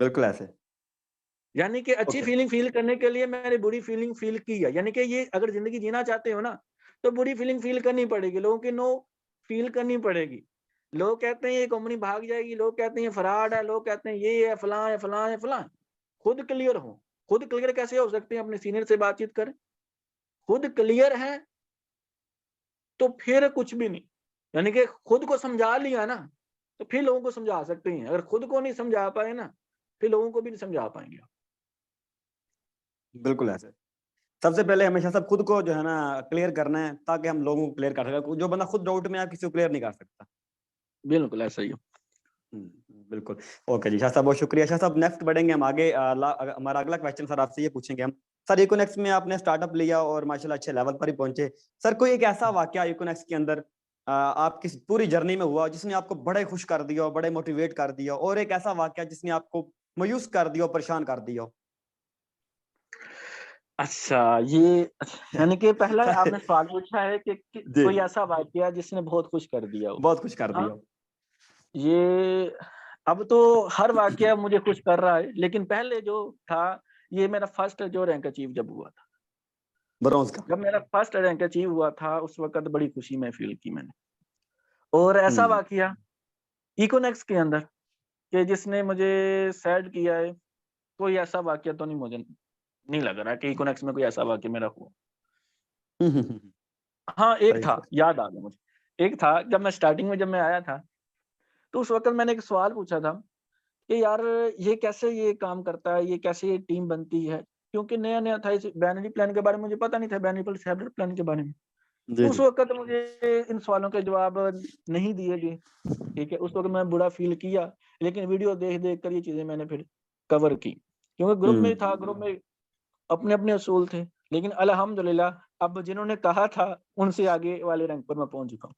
बिल्कुल ऐसे। यानी कि अच्छी ओके। फीलिंग फील करने के लिए मैंने बुरी फीलिंग फील की है। यानी कि ये अगर जिंदगी जीना चाहते हो ना, तो बुरी फीलिंग फील करनी पड़ेगी, लोगों की नो फील करनी पड़ेगी। लोग कहते हैं ये कंपनी भाग जाएगी, लोग कहते हैं ये फ्रॉड है, लोग कहते हैं ये है फलां है फलां है फलां। खुद क्लियर हो। खुद क्लियर कैसे हो सकते हैं? अपने सीनियर से बातचीत करें। खुद क्लियर है तो फिर कुछ भी नहीं। यानी कि खुद को समझा लिया ना, तो फिर लोगों को समझा सकते हैं। अगर खुद को नहीं समझा पाए ना, फिर लोगों को भी नहीं समझा पाएंगे। बिल्कुल ऐसे। सबसे पहले हमेशा सब खुद को जो है ना क्लियर करना है, ताकि हम लोगों को क्लियर कर सकें। जो बंदा खुद डाउट में है किसी को क्लियर नहीं कर सकता। बिल्कुल ऐसा ही है। बिल्कुल। ओके जी शाह साहब, बहुत शुक्रिया। शाह साहब नेक्स्ट बढ़ेंगे हम आगे। हमारा अगला क्वेश्चन सर आपसे ये पूछेंगे हम, सर इकोनेक्स में आपने स्टार्टअप लिया और माशाल्लाह अच्छे लेवल पर ही पहुंचे। सर कोई एक ऐसा वाकया इकोनेक्स के अंदर आपकी पूरी जर्नी में हुआ जिसने आपको बड़े खुश कर दिया हो, बड़े मोटिवेट कर दिया हो, और एक ऐसा वाकया जिसने आपको मायूस कर दिया हो, परेशान कर दिया हो? अच्छा, ये यानी कि पहला आपने सवाल पूछा है कि जी। कोई ऐसा वाकया जिसने बहुत खुश कर दिया हो। बहुत खुश कर हाँ, दिया हो। ये अब तो हर वाकया मुझे खुश कर रहा है, लेकिन पहले जो था, ये मेरा फर्स्ट जो रैंक अचीव जब हुआ था, ब्रॉन्ज का। जब मेरा फर्स्ट रैंक अचीव हुआ था, उस वक्त बड़ी खुशी मैं फील की मैंने। और ऐसा हम्म। वाकया इकोनेक्स के अंदर कि जिसने मुझे सैड किया है, कोई ऐसा वाकया तो नहीं, मुझे नहीं लग रहा कि इकोनेक्स में कोई ऐसा वाकया मेरा हुआ। हम्म। हाँ, एक सही था, सही। याद आ गया मुझे। एक था, जब मैं स्टार्टिंग में जब मैं आया था, तो उस वक़्त मैंने एक सवाल पूछा था कि यार ये कैसे ये काम करता है, ये कैसे ये टीम बनती है? क्योंकि नया-नया था, इस बाइनरी प्लान के बारे में मुझे पता नहीं था, बाइनरी सेपरेट प्लान के बारे में। जी तो उस जी। वक़्त मुझे इन सवालों के जवाब नहीं दिए गए, ठीक है? उस वक़्त मैं बुरा फ़ील किया, लेकिन वीडियो देख-देख कर ये चीज़ें मैंने फिर कवर की। क्योंकि ग्रुप में था, ग्रुप में अपने-अपने असूल थे, लेकिन अल्हम्दुलिल्लाह अब जिन्होंने कहा था, उनसे आगे वाले रैंक पर मैं पहुँच चुका हूँ।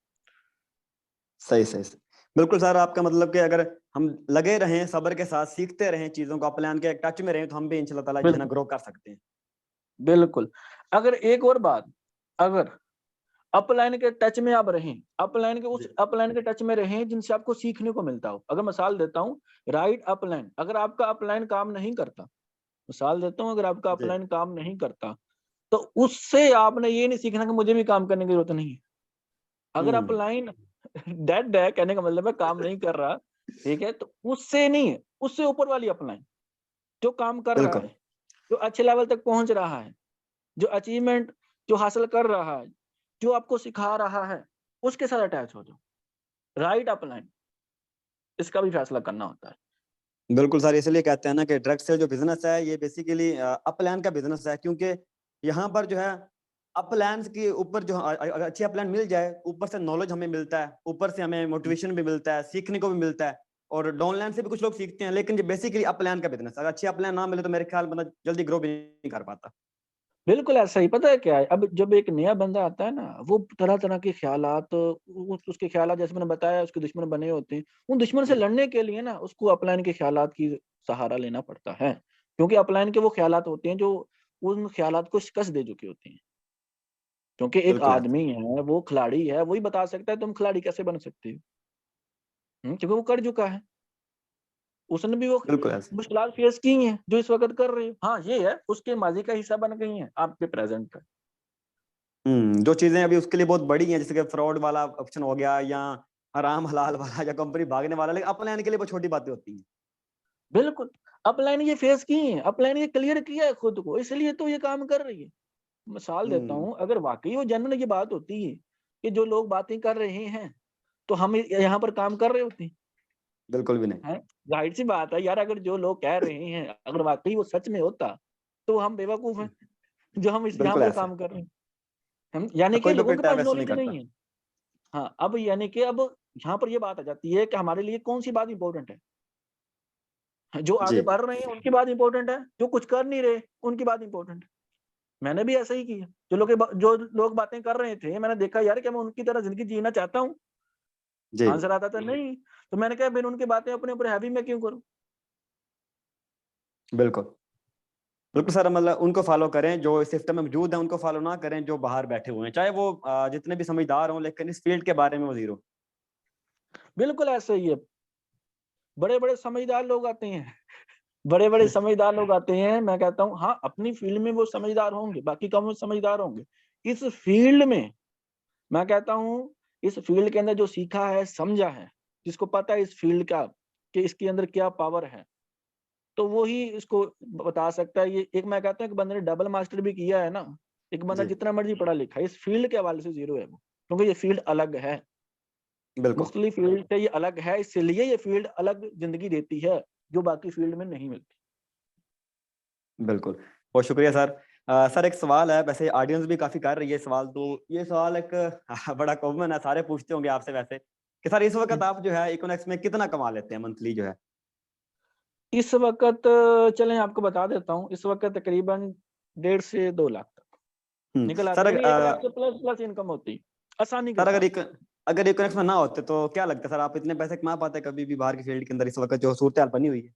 सही सही सही। बिल्कुल सर, आपका मतलब कि अगर हम लगे रहें, सब्र के साथ सीखते रहें, चीजों को अपलान के टच में रहें, तो हम भी इंशाल्लाह ताला जो है ना बिल्कुल, ग्रो कर सकते हैं। बिल्कुल। अगर एक और बात, अगर अपलाइन के टच में आप रहें, अपलाइन के उस जी अपलाइन के टच में रहें जिनसे आपको सीखने को मिलता हो। अगर मिसाल देता हूँ, राइट अपलाइन, अगर आपका अपलाइन काम नहीं करता, मिसाल देता हूँ, अगर आपका जी। अपलाइन काम नहीं करता, तो उससे आपने ये नहीं सीखना कि मुझे भी काम करने की ज़रूरत नहीं है। अगर हम्म। अपलाइन डेड है, कहने का मतलब है काम नहीं कर रहा, ठीक है? तो उससे नहीं है, उससे ऊपर वाली अपलाइन, जो काम कर रहा बिल्कुल है, जो अच्छे लेवल तक पहुँच रहा है, जो अचीवमेंट जो हासिल कर रहा है, जो आपको सिखा रहा है, उसके साथ अटैच हो जाओ। राइट अपलाइन, इसका भी फैसला करना होता है। बिल्कुल सर, इसलिए कहते हैं ना कि ड्रग से जो बिजनेस है ये बेसिकली अपलान का बिजनेस है, क्योंकि यहाँ पर जो है अपलान के ऊपर जो अगर अच्छी अपलान मिल जाए, ऊपर से नॉलेज हमें मिलता है, ऊपर से हमें मोटिवेशन भी मिलता है, सीखने को भी मिलता है, और डाउनलाइन से भी कुछ लोग सीखते हैं, लेकिन जो बेसिकली अपलान का बिजनेस, अगर अच्छी अपलान ना मिले तो मेरे ख्याल बंदा जल्दी ग्रो भी नहीं कर पाता। बिल्कुल ऐसा ही, पता है क्या है? अब जब एक नया बंदा आता है ना, वो तरह-तरह के ख़्यालात, उसके ख़्यालात जैसे मैंने बताया उसके दुश्मन बने होते हैं। उन दुश्मन से लड़ने के लिए ना उसको अपलाइन के ख़्यालात की सहारा लेना पड़ता है। क्योंकि अपलाइन के वो ख़्यालात होते हैं जो उन ख़्यालात को शिकस्त दे चुके होते हैं। क्योंकि एक बिल्कुल ऐसा। आदमी है, वो खिलाड़ी है, वही बता सकता है तुम खिलाड़ी कैसे बन सकते हो। क्योंकि वो कर चुका है। उसने भी वो बिल्कुल ऐसा। मुश्किलात फेस की हैं, जो इस वक़्त कर रहे हो। हाँ, ये है उसके माज़ी का हिस्सा बन गई हैं, आपके प्रेज़ेंट का। जो चीजें अभी उसके लिए बहुत बड़ी हैं, जैसे कि फ्रॉड वाला ऑप्शन हो गया, या हराम हलाल वाला, या कंपनी भागने वाला, लेकिन अपलान के लिए बहुत छोटी बातें होती हैं। बिल्कुल, अपलाइन ये फेस की हैं, अपलाइन ये क्लियर किया है खुद को, इसलिए तो ये काम कर रही है। मिसाल देता हम्म। हूँ, अगर वाक़ई वो जेन्युइन ये बात होती है कि जो लोग बातें कर रहे हैं, तो हम यहाँ पर काम कर रहे होते बिल्कुल भी नहीं। हैं। ज़ाहिर-सी बात है यार, अगर जो लोग कह रहे हैं, अगर वाक़ई वो सच में होता, तो हम बेवकूफ़ हैं, जो हम इस यहाँ बिल्कुल पर ऐसा। काम कर रहे हैं। हम यानी कि कोई भी लोगों अपनी के टाइम पास वेस्ट नहीं नॉलेज करता। नहीं है। हाँ, अब यानी कि अब यहाँ पर ये बात आ जाती है कि हमारे लिए कौन-सी बात इम्पोर्टेंट है? जो जी। आगे बढ़ रहे हैं, उनकी बात इम्पोर्टेंट है, जो कुछ कर नहीं रहे, उनकी बात इम्पोर्टेंट है। मैंने भी ऐसा ही किया। जो लोग बातें कर रहे थे, मैंने देखा यार क्या मैं उनकी तरह ज़िंदगी जीना चाहता हूँ? जी। आंसर आता था नहीं। तो मैंने कहा फिर उनकी बातें अपने ऊपर हैवी मैं क्यों करूँ? बिल्कुल। बिल्कुल सर, मतलब उनको फॉलो करें जो सिस्टम में मौजूद है, उनको फॉलो ना करें जो बाहर बैठे हुए हैं, चाहे वो जितने भी समझदार हों, लेकिन इस फील्ड के बारे में वो जीरो। बिल्कुल ऐसा ही है। बड़े-बड़े समझदार लोग आते हैं। बड़े-बड़े समझदार लोग आते हैं, मैं कहता हूँ हाँ, अपनी फील्ड में वो समझदार होंगे, बाकी कामों में समझदार होंगे। इस फील्ड में मैं कहता हूँ, इस फील्ड के अंदर जो सीखा है, समझा है, जिसको पता है इस फील्ड का कि इसके अंदर क्या पावर है, तो वो ही इसको बता सकता है। ये एक मैं कहता हूँ, एक बंदे ने डबल मास्टर भी किया है ना, एक बंदा जी। जितना मर्ज़ी पढ़ा लिखा है, इस फील्ड के हवाले से ज़ीरो है वो। क्योंकि ये फील्ड अलग है, बिल्कुल। मुख्तलिफ फील्ड से ये अलग है, इसलिए ये फील्ड अलग ज़िंदगी देती है, जो बाकी फील्ड में नहीं मिलती। बिल्कुल। बहुत शुक्रिया सर। सर एक सवाल है, वैसे ऑडियंस भी काफ़ी कर रही है सवाल, तो ये सवाल एक बड़ा कॉमन है, सारे पूछते होंगे आपसे वैसे, कि सर इस वक़्त हुँ। आप जो है इकोनॉमिक्स में कितना कमा लेते हैं मंथली जो है? इस वक़्त चलें आपको बता देता हूँ, इस वक़्त तकरीबन 1.5 से 2 लाख तक निकल सर आते हैं, यानी 1 लाख से प्लस प्लस इनकम होती है, आसानी के सर साथ। अगर इकोनॉमिक्स में ना होते तो क्या लगता है सर, आप इतने पैसे कमा पाते कभी भी बाहर की फील्ड के अंदर, इस वक़्त जो सूरत-हाल बनी हुई है?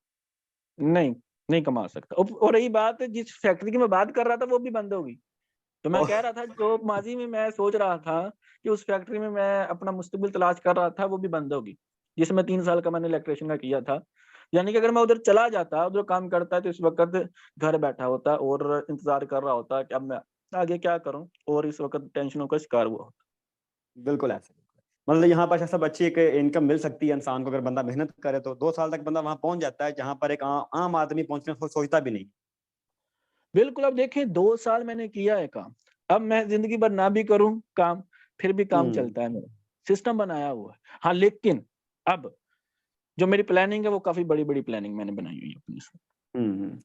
नहीं, नहीं कमा सकता। और रही बात जिस फैक्ट्री की मैं बात कर रहा था, वो भी बंद हो गई। तो मैं ओह! कह रहा था जो माज़ी में मैं सोच रहा था कि उस फैक्ट्री में मैं अपना मुस्तकबिल तलाश कर रहा था, वो भी बंद हो गई। जिसमें 3 साल का मैंने इलेक्ट्रिशियन का किया था। यानी कि अगर मैं उधर चला जाता, उधर काम करता तो इस वक़्त घर बैठा होता और इंतज़ार कर रहा होता कि अब मैं आगे क्या करूँ, और इस वक़्त टेंशनों का शिकार हुआ होता। बिल्कुल ऐसे, मतलब यहाँ पर सब अच्छी एक इनकम मिल सकती है इंसान को, अगर बंदा मेहनत करे तो 2 साल तक बंदा वहां पहुंच जाता है जहां पर एक आम आदमी पहुंचने को सोचता भी नहीं। बिल्कुल, अब देखिए 2 साल मैंने किया है काम, अब मैं ज़िंदगी भर ना भी करूँ काम, फिर भी काम हम्म चलता है मेरा, सिस्टम बनाया हुआ है। हाँ, लेकिन अब जो मेरी प्लानिंग है वो काफ़ी बड़ी-बड़ी प्लानिंग मैंने बनाई हुई है अपनी इसमें।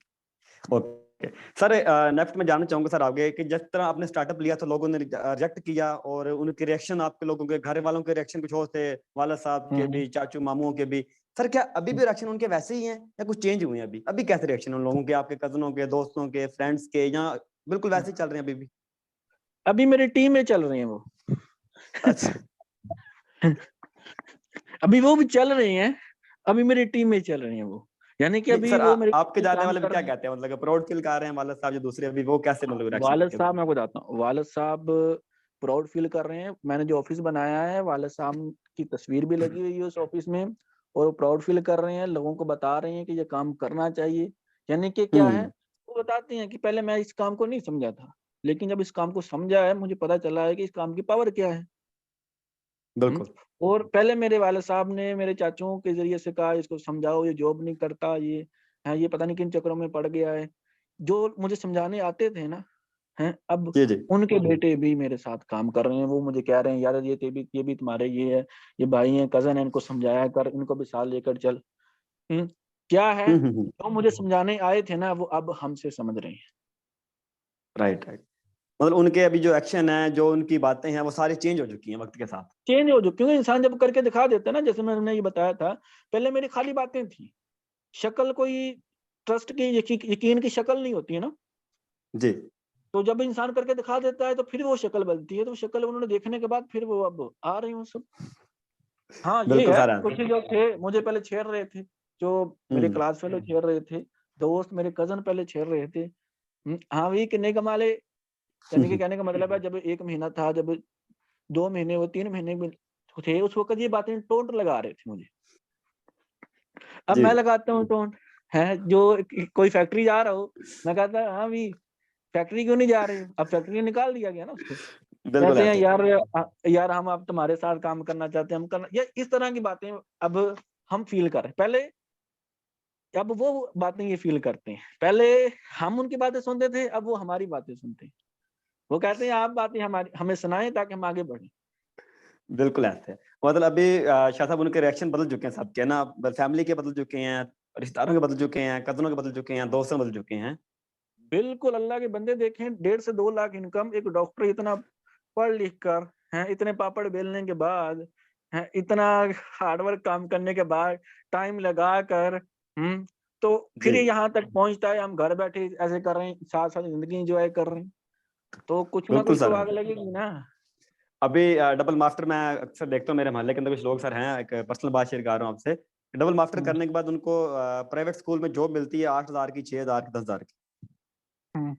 ओके सर, नेक्स्ट मैं जानना चाहूंगा सर आगे कि जिस तरह आपने स्टार्टअप लिया तो लोगों ने रिजेक्ट किया, और उनके रिएक्शन, आपके लोगों के घर वालों के रिएक्शन कुछ और थे, वाला साहब हुँ, के हुँ, भी, चाचू मामुओं के भी। सर क्या अभी हुँ। भी रिएक्शन उनके वैसे ही हैं या कुछ चेंज हुए हैं? अभी अभी कैसे रिएक्शन उन लोगों के, आपके कजनों के, दोस्तों के, फ्रेंड्स के, या बिल्कुल वैसे ही चल रहे हैं अभी भी? अभी मेरी टीम में चल रही हैं वो। अच्छा। अभी वो भी चल रही हैं, अभी मेरी टीम में चल रही हैं वो। यानी कि नहीं अभी सर, वो मेरे आपके साथ जानने काम वाले भी कर क्या रहे हैं। कहते हैं, मतलब प्राउड फील कर रहे हैं वाला साहब जो दूसरे, अभी वो कैसे मतलब रिएक्शन वालिद देते हैं साहब उनको? मैं बताता हूँ, वालिद साहब प्राउड फील कर रहे हैं। मैंने जो ऑफिस बनाया है, वालिद साहब की तस्वीर भी लगी हुई है उस ऑफिस में, और वो प्राउड फील कर रहे हैं, लोगों को बता रहे हैं कि ये काम करना चाहिए। यानी कि क्या है, हम्म वो बताते हैं कि पहले मैं इस काम को नहीं समझा था, लेकिन जब इस काम को समझा है, मुझे पता चला है कि इस काम की पावर क्या है। हुँ। बिल्कुल। और पहले मेरे वाले साहब ने मेरे चाचुओं के ज़रिए से कहा, इसको समझाओ, ये जॉब नहीं करता, ये पता नहीं किन चक्करों में पड़ गया है। जो मुझे समझाने आते थे ना, हैं, अब जी जी। उनके बेटे भी मेरे साथ काम कर रहे हैं। वो मुझे कह रहे हैं, यार ये भी तुम्हारे ये है, ये भाई हैं, कज़न है, इनको समझाया कर, इनको भी साथ लेकर चल। हुँ। क्या है, हम्म। जो मुझे समझाने आए थे ना, वो अब हमसे समझ रहे हैं। राइट राइट, मतलब उनके अभी जो एक्शन है, जो उनकी बातें हैं, वो सारी चेंज हो चुकी हैं वक्त के साथ। चेंज हो जो, क्योंकि इंसान जब करके दिखा देता है ना, जैसे मैंने ये बताया था, पहले मेरी खाली बातें थी। शक्ल कोई ट्रस्ट की, यकीन की शक्ल नहीं होती है ना, जी। तो जब इंसान करके दिखा देता है तो फिर वो शक्ल बनती है, तो शक्ल उन्होंने देखने के बाद फिर वो अब आ रही हूँ सब। हाँ, ये बिल्कुल है, सर। कुछ जो थे मुझे पहले छेड़ रहे थे, जो मेरे हम्म क्लास फेलो छेड़ रहे थे, दोस्त मेरे कज़न पहले छेड़ रहे थे। हाँ, भई कितने कमा ले, यानी कि कहने का मतलब है, जब 1 महीना था, जब 2 महीने हुए, 3 महीने में थे, उस वक़्त ये बातें टोंट लगा रहे थे मुझे। अब जी। मैं लगाता हूँ टोंट, हैं, जो कोई फैक्ट्री जा रहा हो, मैं कहता हाँ भई, फैक्ट्री क्यों नहीं जा रहे हो? अब फैक्ट्री निकाल दिया गया ना उसको। बिल्कुल कहते हैं, ऐसे। यार हम अब तुम्हारे साथ काम करना चाहते हैं, हम करना, या इस तरह की बातें अब हम फ़ील कर रहे हैं। पहले, अब वो बातें ये फ़ील करते हैं। पहले हम उनकी बातें सुनते थे, अब वो हमारी बातें सुनते हैं। वो कहते हैं, आप बातें हमारी हमें सुनाएँ ताकि हम आगे बढ़ें। बिल्कुल ऐसे, मतलब अभी शाह साहब उनके रिएक्शन बदल चुके हैं सबके ना, फैमिली के बदल चुके हैं, रिश्तेदारों के बदल चुके हैं, कजनों के बदल चुके हैं, दोस्तों के बदल चुके हैं। बिल्कुल, अल्लाह के बंदे देखें, 1.5 से 2 लाख इनकम, एक डॉक्टर इतना पढ़ लिख कर, हैं, इतने पापड़ बेलने के बाद, हैं, इतना हार्ड वर्क काम करने के बाद, टाइम लगाकर, हुँ, तो जी। फिर ये यहाँ तक पहुँचता है, हम घर बैठे ऐसे कर रहे हैं, साथ-साथ ज़िंदगी एन्जॉय कर रहे हैं, तो कुछ ना बिल्कुल कुछ तो सर। आग लगेगी ना। अभी डबल मास्टर मैं अक्सर देखता हूँ, मेरे मोहल्ले के अंदर कुछ लोग सर हैं, एक पर्सनल बात शेयर कर रहा हूँ आपसे। डबल मास्टर हुँ, करने के बाद उनको प्राइवेट स्कूल में जॉब मिलती है 8,000 की, 6,000 की, 10,000 की। हुँ।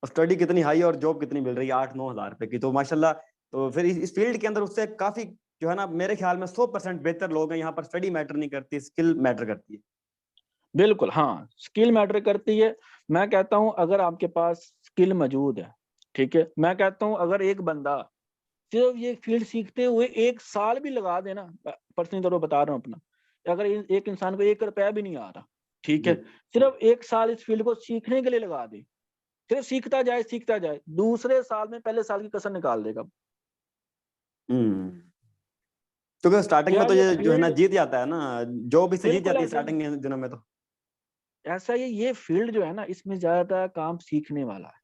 और स्टडी कितनी हाई और जॉब कितनी मिल रही है, 8-9 हज़ार रुपए की, तो माशाल्लाह। तो फिर इस फील्ड के अंदर उससे काफी, जो है ना, मेरे ख्याल में 100% बेहतर लोग हैं। यहाँ पर स्टडी मैटर नहीं करती, स्किल मैटर करती है। बिल्कुल, हाँ, स्किल मैटर करती है। मैं कहता हूँ, अगर आपके पास स्किल मौजूद है, ठीक है? मैं कहता हूँ, अगर एक बंदा सिर्फ ये फील्ड सीखते हुए 1 साल भी लगा दे ना, पर्सनली तौर पे बता रहा हूँ अपना, अगर एक इंसान को 1 रुपया भी नहीं आ रहा, ठीक है? जी। सिर्फ 1 साल इस फील्ड को सीखने के लिए लगा दे, सिर्फ सीखता जाए, दूसरे साल में पहले साल की कसर निकाल देगा। हम्म। क्योंकि स्टार्टिंग क्या में तो ये ये जो है ना फील्ड, जीत जाता है ना, जॉब इससे जीत बिल्कुल जाती है ऐसा ही स्टार्टिंग के दिनों में तो। ऐसा ही ये फील्ड जो है ना, इसमें ज़्यादा काम सीखने वाला है।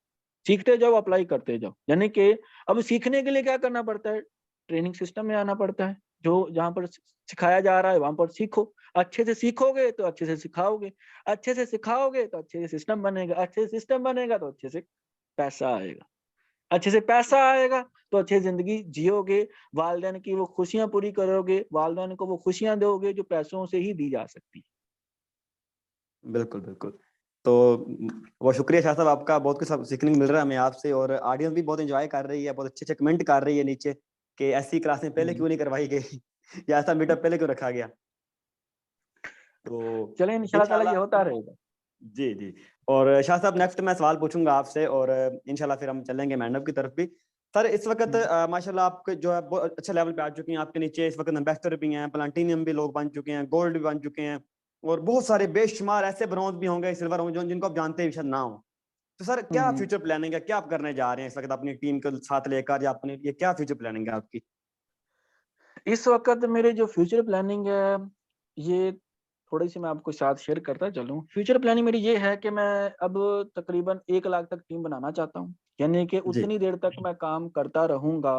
सीखते जाओ, अप्लाई करते जाओ। यानी कि अब सीखने के लिए क्या करना पड़ता है? ट्रेनिंग सिस्टम में आना पड़ता है। जो जहाँ पर सिखाया जा रहा है, वहाँ पर सीखो। अच्छे से सीखोगे तो अच्छे से सिखाओगे। अच्छे से सिखाओगे तो अच्छे से सिस्टम बनेगा। अच्छे से सिस्टम बनेगा तो अच्छे से पैसा आएगा। अच्छे से पैसा आएगा तो अच्छी ज़िंदगी जियोगे। वालिदैन की वो खुशियाँ पूरी करोगे। वालिदैन को वो खुशियाँ दोगे जो पैसों से ही दी जा सकती हैं। बिल्कुल बिल्कुल। तो बहुत शुक्रिया शाह साहब, आपका बहुत कुछ सीखने को मिल रहा है हमें आपसे, और ऑडियंस भी बहुत एंजॉय कर रही है, बहुत अच्छे अच्छे कमेंट कर रही है नीचे कि ऐसी क्लासें पहले हुँ। क्यों नहीं करवाई गई। या ऐसा मीटअप पहले क्यों रखा गया? तो चलें इंशाल्लाह ताला ये इंशाल्लाह होता रहेगा। जी, जी। और शाह साहब नेक्स्ट मैं सवाल पूछूँगा आपसे और इंशाल्लाह फिर हम चलेंगे मैंडअप की तरफ भी। सर इस वक़्त हुँ, माशाल्लाह आपके जो है बहुत अच्छे लेवल पे आ चुकी हैं, आपके नीचे इस वक़्त एम्बेसडर भी हैं, प्लैटिनम भी लोग बन चुके हैं, गोल्ड भी बन चुके हैं और बहुत सारे बेशुमार ऐसे ब्रॉन्ज़ भी होंगे, सिल्वर होंगे जो जिनको आप जानते भी शायद ना हों। तो सर हुँ, क्या हुँ। फ्यूचर प्लानिंग है? क्या आप करने जा रहे हैं इस वक़्त अपनी टीम को साथ लेकर या अपने लिए क्या फ्यूचर प्लानिंग है आपकी? इस वक़्त मेरे जो फ्यूचर प्लानिंग है, ये थोड़ी-सी मैं आपको साथ शेयर करता चलूँ। फ्यूचर प्लानिंग मेरी ये है कि मैं अब तकरीबन 1 लाख तक टीम बनाना चाहता हूँ। यानी कि जी, उतनी देर तक मैं काम करता रहूँगा,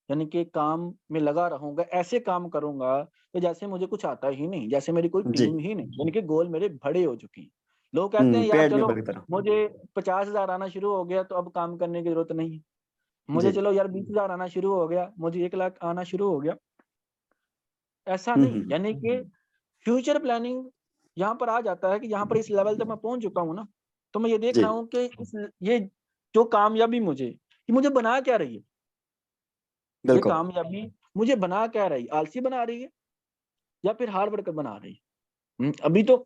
यानी कि काम में लगा रहूँगा, ऐसे काम करूँगा कि जैसे मुझे कुछ आता ही नहीं, जैसे मेरी कोई जी। टीम ही नहीं, यानी कि गोल मेरे बड़े हो चुके हैं। लोग कहते हुँ, हैं यार पेड़ के चलो ऊपर की तरह। मुझे 50,000 आना शुरू हो गया तो अब काम करने की ज़रूरत नहीं है। मुझे जी। चलो यार 20,000 आना शुरू हो गया, मुझे 1 लाख आना शुरू हो गया। ऐसा हुँ, नहीं, हुँ। यानी कि फ्यूचर प्लानिंग यहाँ पर आ जाता है कि यहाँ पर इस लेवल तक मैं पहुँच चुका हूँ ना, तो मैं ये देख जी, रहा हूँ कि इस ये जो कामयाबी मुझे, ये मुझे बना क्या रही है? ये बिल्कुल। कामयाबी मुझे बना क्या रही है? आलसी बना रही है या फिर हार्ड वर्कर बना रही है? अभी तो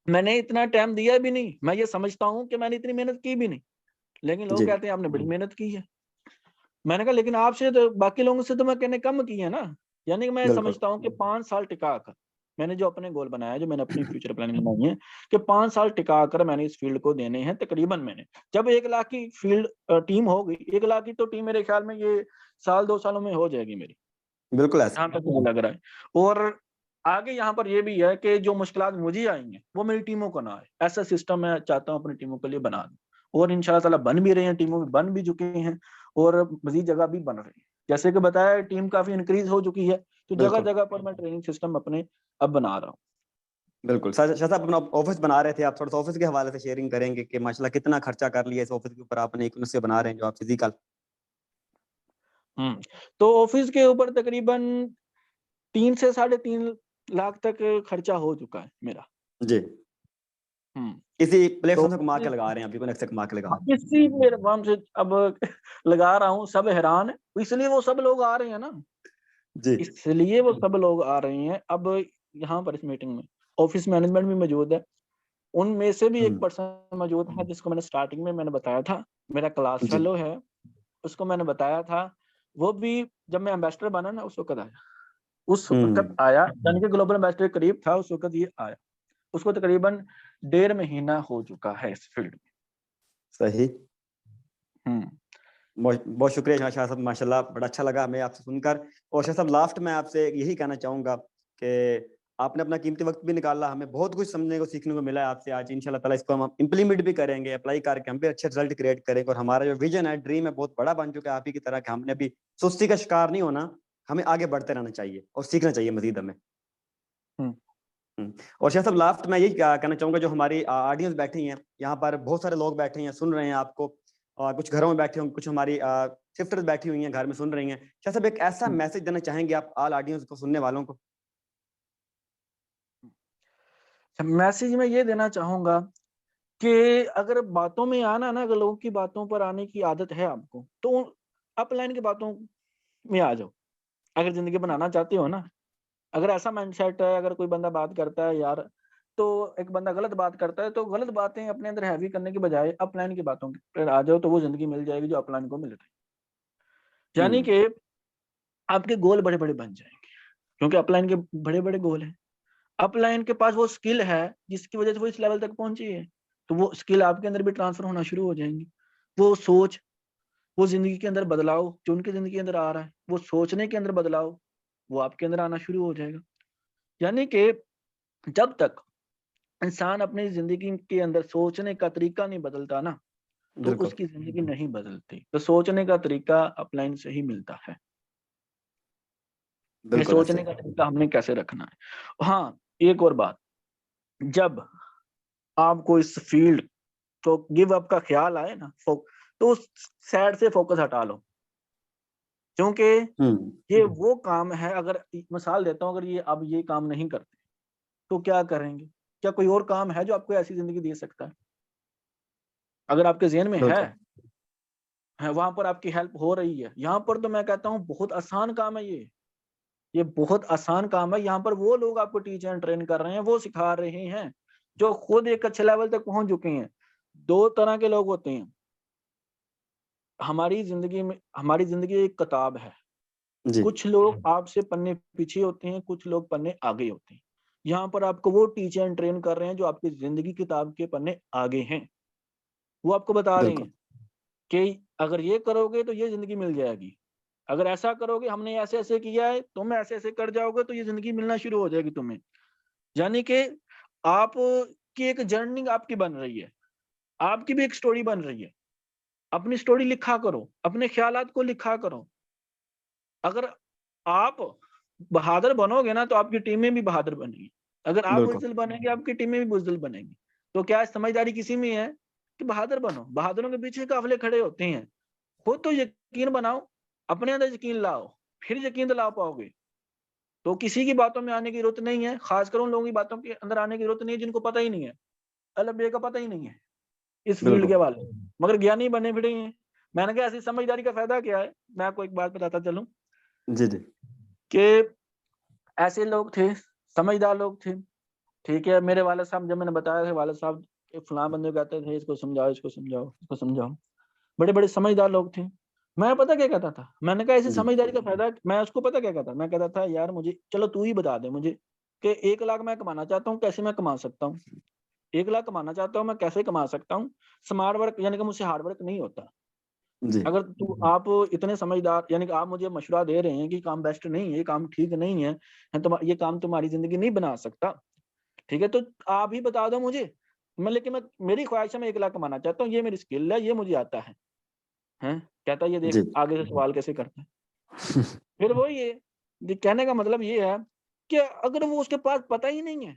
मैंने इतना टाइम दिया भी नहीं, मैं ये समझता हूँ कि मैंने इतनी मेहनत की भी नहीं, लेकिन लोग जी, कहते हैं आपने बड़ी मेहनत की है। मैंने कहा लेकिन आपसे तो बाकी लोगों से तो मैंने कम की है ना। यानी कि मैं बिल्कुल। समझता हूँ कि 5 साल टिका कर मैंने जो अपने गोल बनाया है, जो मैंने अपनी फ्यूचर प्लानिंग बनाई है कि 5 साल टिका कर मैंने इस फील्ड को देने हैं तकरीबन मैंने। जब 1 लाख की फील्ड टीम हो गई, 1 लाख की तो टीम मेरे ख्याल में ये साल 2 सालों में हो जाएगी मेरी, बिल्कुल ऐसा। जहाँ तक मुझे लग रहा है। और आगे यहाँ पर ये भी है कि जो मुश्किलात मुझे आई हैं, वो मेरी टीमों को ना आए। ऐसा सिस्टम मैं चाहता हूँ अपनी टीमों के लिए बना दूँ। और इंशाल्लाह ताला बन भी रहे हैं, टीमों में बन भी चुके हैं और मज़ीद जगह भी बन रही है। जैसे कि बताया टीम काफ़ी इंक्रीज़ हो चुकी है, तो बिल्कुल, जगह-जगह पर मैं ट्रेनिंग सिस्टम अपने अब बना रहा हूँ। बिल्कुल। शाह साहब अपना ऑफ़िस बना रहे थे, आप थोड़ा-सा ऑफ़िस के हवाले से शेयरिंग करेंगे कि माशाल्लाह कितना खर्चा कर लिया इस ऑफ़िस के ऊपर आपने एक से बना रहे हैं जो आप फिज़िकल? हुँ, तो ऑफ़िस के ऊपर तकरीबन 3 से साढ़े 3 लाख तक खर्चा हो चुका है मेरा। जी। हुँ, किसी तो प्लेटफ़ॉर्म से कमा के लगा रहे हैं, आप इकोनॉमिक्स से कमा के लगा हाँ, रहे हैं। इसी प्लेटफ़ॉर्म से अब लगा रहा हूँ, सब हैरान हैं, इसलिए वो सब लोग आ रहे हैं ना, जी। इसलिए वो सब लोग आ रहे हैं। अब यहाँ पर इस मीटिंग में ऑफ़िस मैनेजमेंट भी मौजूद है, उनमें से भी एक हुँ। पर्सन मौजूद है जिसको मैंने स्टार्टिंग में मैंने बताया था, मेरा क्लास जी। फेलो है, उसको मैंने बताया था, वो भी जब मैं एम्बेसडर बना ना उस वक़्त आया। उस वक़्त हुँ। आया, यानी कि ग्लोबल एम्बेसडर के करीब था, उस वक़्त ये आया। उसको तकरीबन 1.5 महीना हो चुका है इस फील्ड में। सही। हुँ, बहुत बहुत शुक्रिया शाह साहब माशाल्लाह बड़ा अच्छा लगा हमें आपसे सुनकर और शाह साहब लास्ट में आपसे यही कहना चाहूँगा कि आपने अपना कीमती वक़्त भी निकाला, हमें बहुत कुछ समझने को, सीखने को मिला है आपसे आज इंशाल्लाह ताला इसको हम इम्प्लीमेंट भी करेंगे, अप्लाई करके हम भी अच्छे रिज़ल्ट क्रिएट करेंगे और हमारा जो विज़न है, ड्रीम है बहुत बड़ा बन चुका है आप ही की तरह कि हमने अभी सुस्ती का शिकार नहीं होना, हमें आगे बढ़ते रहना चाहिए और सीखना चाहिए मज़ीद हमें। हुँ। हुँ। और शाह साहब लास्ट में यही कहना चाहूँगा जो हमारी ऑडियंस बैठी हैं, यहाँ पर बहुत सारे लोग बैठे हैं, सुन रहे हैं आपको और कुछ घरों में बैठे होंगे, कुछ हमारी सिस्टर्स बैठी हुई हैं, घर में सुन रही हैं। शाह साहब एक ऐसा हुँ। मैसेज देना चाहेंगे आप ऑल ऑडियंस को, सुनने वालों को? मैसेज मैं ये देना चाहूँगा कि अगर बातों में आना ना, अगर लोगों की बातों पर आने की आदत है आपको, तो अपलाइन की बातों में आ जाओ। अगर ज़िंदगी बनाना चाहते हो ना, अगर ऐसा माइंडसेट है, अगर कोई बंदा बात करता है यार, तो एक बंदा गलत बात करता है, तो गलत बातें अपने अंदर हैवी करने के बजाय अपलाइन की बातों पर आ जाओ, तो वो ज़िंदगी मिल जाएगी जो अपलाइन को मिल रही है। हुँ, यानी कि आपके गोल बड़े-बड़े बन जाएँगे, क्योंकि अपलाइन के बड़े-बड़े गोल हैं। अपलाइन के पास वो स्किल है, जिसकी वज़ह से वो इस लेवल तक पहुँची है, तो वो स्किल आपके अंदर भी ट्रांसफ़र होना शुरू हो जाएँगी। वो सोच, वो ज़िंदगी के अंदर बदलाव जो उनकी ज़िंदगी के अंदर आ रहा है, वो सोचने के अंदर बदलाव, वो आपके अंदर आना शुरू हो जाएगा। यानी कि जब तक इंसान अपनी ज़िंदगी के अंदर सोचने का तरीका नहीं बदलता ना, तो बिल्कुल, उसकी ज़िंदगी नहीं बदलती। तो सोचने का तरीका अपलाइन से ही मिलता है। ये बिल्कुल ऐसे सोचने ही। का तरीका हमने कैसे रखना है। हाँ, एक और बात, जब आपको इस फ़ील्ड तो गिव अप का ख़्याल आए ना, तो उस साइड से फ़ोकस हटा लो। क्योंकि हुँ, ये वो काम है, अगर मिसाल देता हूँ, अगर ये अब ये काम नहीं करते, तो क्या करेंगे? क्या कोई और काम है जो आपको ऐसी ज़िंदगी दे सकता है? अगर आपके ज़हन में बिल्कुल, है, वहाँ पर आपकी हेल्प हो रही है। यहाँ पर तो मैं कहता हूँ बहुत आसान काम है ये। ये बहुत आसान काम है। यहाँ पर वो लोग आपको टीच एंड ट्रेन कर रहे हैं, वो सिखा रहे हैं जो खुद एक अच्छे लेवल तक पहुंच चुके हैं। दो तरह के लोग होते हैं हमारी जिंदगी में। हमारी जिंदगी एक किताब है। जी, कुछ लोग आपसे पन्ने पीछे होते हैं, कुछ लोग पन्ने आगे होते हैं। यहाँ पर आपको वो टीच एंड ट्रेन कर रहे हैं जो आपकी जिंदगी किताब के पन्ने आगे हैं। वो आपको बता रहे बिल्कुल, हैं कि अगर ये करोगे तो ये जिंदगी मिल जाएगी, अगर ऐसा करोगे, हमने ऐसे ऐसे किया है, तुम ऐसे ऐसे कर जाओगे तो ये जिंदगी मिलना शुरू हो जाएगी तुम्हें। यानी कि आप की एक जर्नी आपकी बन रही है, आपकी भी एक स्टोरी बन रही है। अपनी स्टोरी लिखा करो, अपने ख्यालात को लिखा करो। अगर आप बहादुर बनोगे ना तो आपकी टीमें भी बहादुर बनेगी। अगर आप बिल्कुल, बुज़दिल बनेंगे, आपकी टीमें भी बुज़दिल बनेंगी। तो क्या समझदारी किसी में है कि बहादुर बनो। बहादुरों के पीछे काफ़िले खड़े होते हैं। खुद तो यकीन बनाओ, अपने अंदर यकीन लाओ, फिर यकीन दिला पाओगे। तो किसी की बातों में आने की ज़रूरत नहीं है, ख़ासकर उन लोगों की बातों के अंदर आने की ज़रूरत नहीं है जिनको पता ही नहीं है, अल-बे का पता ही नहीं है इस फ़ील्ड बिल्कुल। के बारे में, मगर ज्ञानी बने फिरे हैं। मैंने कहा ऐसी समझदारी का फ़ायदा क्या है? मैं आपको एक बात बताता चलूँ जी, जी। कि ऐसे लोग थे, समझदार लोग थे, ठीक है? मेरे वालिद साहब, जब मैंने बताया था, वालिद साहब एक फलाँ बंदे को कहते थे, इसको समझाओ, इसको समझाओ, इसको समझाओ। बड़े-बड़े समझदार लोग थे। मैं पता क्या कहता था? मैंने कहा ऐसी जी, समझदारी का फ़ायदा, मैं उसको पता क्या कहता? मैं कहता था यार मुझे चलो तू ही बता दे मुझे कि 1 लाख मैं कमाना चाहता हूँ, कैसे मैं कमा सकता हूँ? 1 लाख कमाना चाहता हूँ, मैं कैसे कमा सकता हूँ? स्मार्ट वर्क यानी कि मुझसे हार्ड वर्क नहीं होता। जी, अगर तू आप इतने समझदार, यानी कि आप मुझे मशवरा दे रहे हैं कि काम बेस्ट नहीं है, ये काम ठीक नहीं है, ये काम तुम्हारी ज़िंदगी नहीं बना सकता, ठीक है? तो आप ही बता दो मुझे। लेकिन मैं, मेरी ख्वाहिश है मैं 1 लाख कमाना चाहता हूँ, ये मेरी स्किल है, ये मुझे आता है। हैं? कहता है ये देख जी। आगे से सवाल कैसे करता है। फिर वही है, ये कहने का मतलब ये है कि अगर वो उसके पास पता ही नहीं है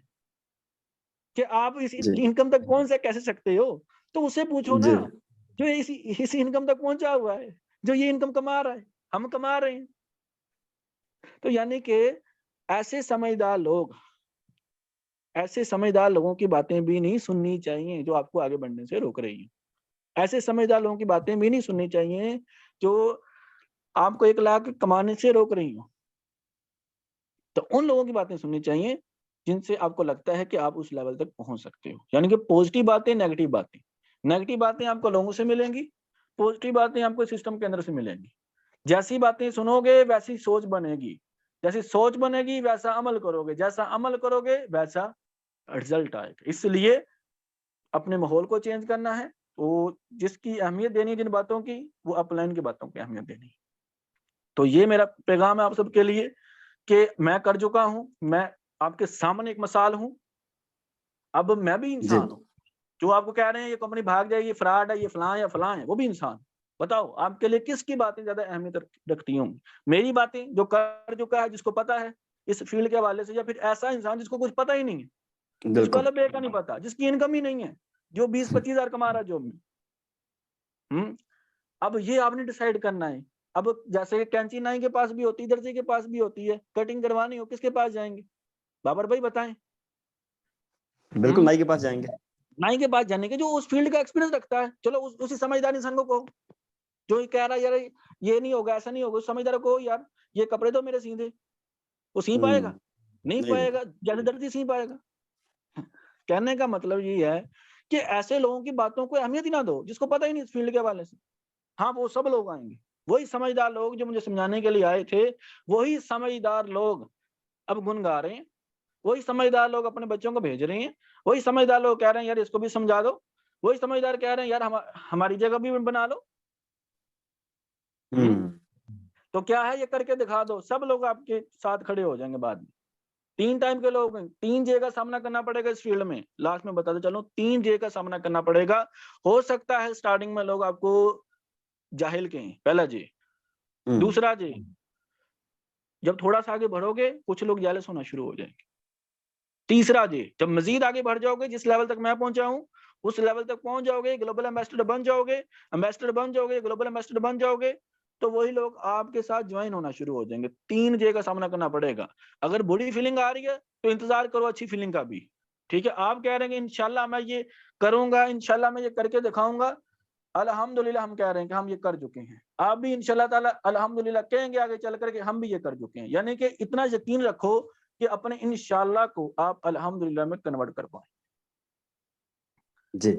कि आप इस जी, इनकम तक पहुँच कैसे सकते हो, तो उससे पूछो जी, ना, जो इस इनकम तक पहुँचा हुआ है, जो ये इनकम कमा रहा है, हम कमा रहे हैं। तो यानी कि ऐसे समझदार लोग, ऐसे समझदार लोगों की बातें भी नहीं सुननी चाहिए जो आपको आगे बढ़ने से रोक रही हैं। ऐसे समझदार लोगों की बातें भी नहीं सुननी चाहिए जो आपको 1 लाख कमाने से रोक रही हों। तो उन लोगों की बातें सुननी चाहिए जिनसे आपको लगता है कि आप उस लेवल तक पहुंच सकते हो। यानी कि पॉजिटिव बातें, नेगेटिव बातें। नेगेटिव बातें आपको लोगों से मिलेंगी, पॉजिटिव बातें आपको सिस्टम के अंदर से मिलेंगी। जैसी बातें सुनोगे वैसी सोच बनेगी, जैसी सोच बनेगी वैसा अमल करोगे, जैसा अमल करोगे वैसा रिजल्ट आएगा। इसलिए अपने माहौल को चेंज करना है, तो जिसकी अहमियत देनी है जिन बातों की, वो अपलाइन की बातों की अहमियत देनी है। तो ये मेरा पैगाम है आप सबके लिए कि मैं कर चुका हूँ, मैं आपके सामने एक मिसाल हूँ, अब मैं भी जी। इंसान हूँ। जो आपको कह रहे हैं ये कंपनी भाग जाएगी, फ्रॉड है, ये फलाँ या फलाँ है, वो भी इंसान। बताओ आपके लिए किसकी बातें ज़्यादा अहमियत रखती होंगी? मेरी बातें जो कर चुका है, जिसको पता है इस फील्ड के हवाले से, या फिर ऐसा इंसान जिसको कुछ पता ही नहीं है, जिसको बिल्कुल। अल-बे का नहीं पता, जिसकी इनकम ही नहीं है, जो 20-25 हज़ार कमा रहा है जॉब में। हुँ? अब ये आपने डिसाइड करना है। अब जैसे कैंची नाई के पास भी होती है, दर्जी के पास भी होती है, कटिंग करवानी हो किसके पास जाएँगे? बाबर भाई बताएँ? बिल्कुल, हुँ? नाई के पास जाएँगे। नाई के पास जाने के जो उस फील्ड का एक्सपीरियंस रखता है। चलो उसी समझदार इंसान को कहो, जो ये कह रहा है यार ये नहीं होगा, ऐसा नहीं होगा, उस समझदार को कहो यार ये कपड़े तो मेरे सी दे। वो सी पाएगा? हुँ, नहीं नहीं पाएगा, देगा। जैसे दर्जी सी पाएगा। कहने का मतलब ये है कि ऐसे लोगों की बातों को अहमियत ही ना दो, जिसको पता ही नहीं इस फील्ड के हवाले से। हाँ, वो सब लोग आएँगे। वही समझदार लोग जो मुझे समझाने के लिए आए थे, वही समझदार लोग अब गुन गा रहे हैं। वही समझदार लोग अपने बच्चों को भेज रहे हैं। वही समझदार लोग कह रहे हैं यार इसको भी समझा दो। वही समझदार कह रहे हैं यार हमारी जगह भी बना लो। हुँ? हुँ, तो क्या है ये करके दिखा दो, सब लोग आपके साथ खड़े हो जाएँगे बाद में। 3 टाइप के लोग हैं, 3 जे का सामना करना पड़ेगा इस फील्ड में। लास्ट में बताते चलूँ 3 जे का सामना करना पड़ेगा। हो सकता है स्टार्टिंग में लोग आपको जाहिल कहें, पहला जे। हुँ, दूसरा जे, जब थोड़ा-सा आगे बढ़ोगे, कुछ लोग जेलस होना शुरू हो जाएँगे। तीसरा जे, जब मज़ीद आगे बढ़ जाओगे, जिस लेवल तक मैं पहुँचा हूँ, उस लेवल तक पहुँच जाओगे, ग्लोबल एम्बेसडर बन जाओगे, ग्लोबल एम्बेसडर बन जाओगे, तो वही लोग आपके साथ जॉइन होना शुरू हो जाएँगे। 3 जे का सामना करना पड़ेगा। अगर बुरी फीलिंग आ रही है, तो इंतज़ार करो अच्छी फीलिंग का भी। ठीक है? आप कह रहे हैं कि इंशाल्लाह मैं ये करूँगा, इंशाल्लाह मैं ये करके दिखाऊँगा। अल्हम्दुलिल्लाह हम कह रहे हैं कि हम ये कर चुके हैं, आप भी इंशाल्लाह ताला अल्हम्दुलिल्लाह कहेंगे आगे चल करके हम भी ये कर चुके हैं। यानी कि इतना यकीन रखो कि अपने इंशाल्लाह को आप अल्हम्दुलिल्लाह में कन्वर्ट कर पाए। जी,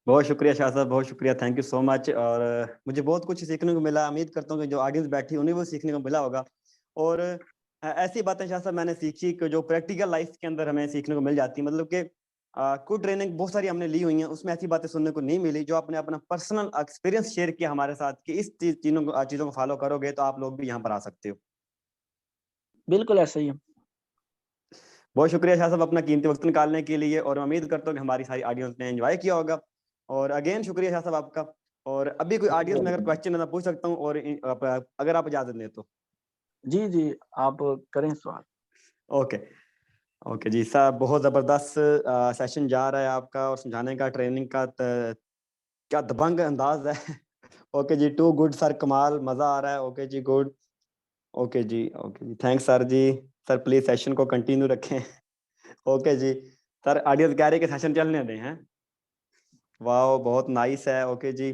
बहुत शुक्रिया शाह साहब, बहुत शुक्रिया, थैंक यू सो मच। और मुझे बहुत कुछ सीखने को मिला। उम्मीद करता हूँ कि जो ऑडियंस बैठी उन्हें वो सीखने को मिला होगा। और ऐसी बातें शाह साहब मैंने सीखी कि जो प्रैक्टिकल लाइफ के अंदर हमें सीखने को मिल जाती है। मतलब कि कोई ट्रेनिंग बहुत सारी हमने ली हुई हैं, उसमें ऐसी बातें सुनने को नहीं मिली जो आपने अपना पर्सनल एक्सपीरियंस शेयर किया हमारे साथ कि इस चीज़ों को फॉलो करोगे तो आप लोग भी यहाँ पर आ सकते हो। बिल्कुल ऐसा ही है। बहुत शुक्रिया शाह साहब अपना कीमती वक्त निकालने के लिए। और मैं उम्मीद करता हूँ कि हमारी सारी ऑडियंस ने एंजॉय किया होगा। और अगेन शुक्रिया शाह साहब आपका। और अभी कोई ऑडियंस में अगर क्वेश्चन है तो पूछ सकता हूँ, और अगर आप इजाजत दें तो। जी, जी, आप करें सवाल। ओके, ओके जी साहब, बहुत ज़बरदस्त सेशन जा रहा है आपका, और समझाने का, ट्रेनिंग का क्या दबंग अंदाज है। ओके जी, टू गुड सर, कमाल, मज़ा आ रहा है। ओके जी, गुड। ओके जी, ओके जी, थैंक्स सर जी। सर प्लीज सेशन को कंटिन्यू रखें। ओके जी। सर ऑडियंस कह रहे हैं कि सेशन चलने दें हैं। वाह, बहुत नाइस है। ओके जी,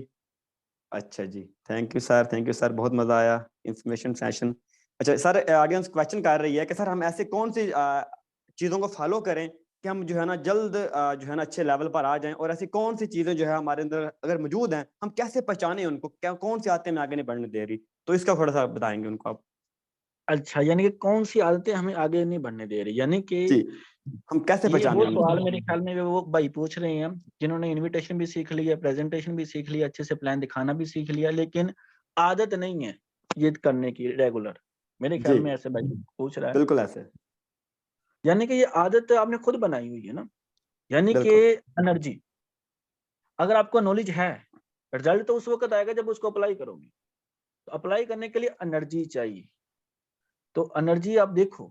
अच्छा जी, thank you sir, thank you sir, बहुत मजा आया इंफॉर्मेशन सेशन। अच्छा सर, ऑडियंस क्वेश्चन कर रही है कि सर हम ऐसे कौन सी चीज़ों को फॉलो करें कि हम जो है ना जल्द जो है ना अच्छे लेवल पर आ जाएं, और ऐसी कौन सी चीज़ें जो है हमारे अंदर अगर मौजूद हैं हम कैसे पहचानें उनको, क्या कौन सी आदतें हमें आगे नहीं बढ़ने दे रही, तो इसका थोड़ा सा बताएंगे उनको आप। अच्छा, यानी कि कौन-सी आदतें हमें आगे नहीं बढ़ने दे रही, यानी कि जी, हम कैसे ये पहचानें वो उनको। सवाल मेरे ख्याल में वो भाई पूछ रहे हैं जिन्होंने इनविटेशन भी सीख लिया, प्रेजेंटेशन भी सीख लिया, अच्छे से प्लान दिखाना भी सीख लिया, लेकिन आदत नहीं है ये करने की रेगुलर। मेरे ख्याल जी, में ऐसे भाई पूछ रहा है। बिल्कुल ऐसे। यानी कि ये आदत आपने खुद बनाई हुई है ना, यानी कि बिल्कुल। एनर्जी। अगर आपको नॉलेज है, रिजल्ट तो उस वक्त आएगा जब उसको अप्लाई करोगे। तो अप्लाई करने के लिए एनर्जी चाहिए। तो एनर्जी आप देखो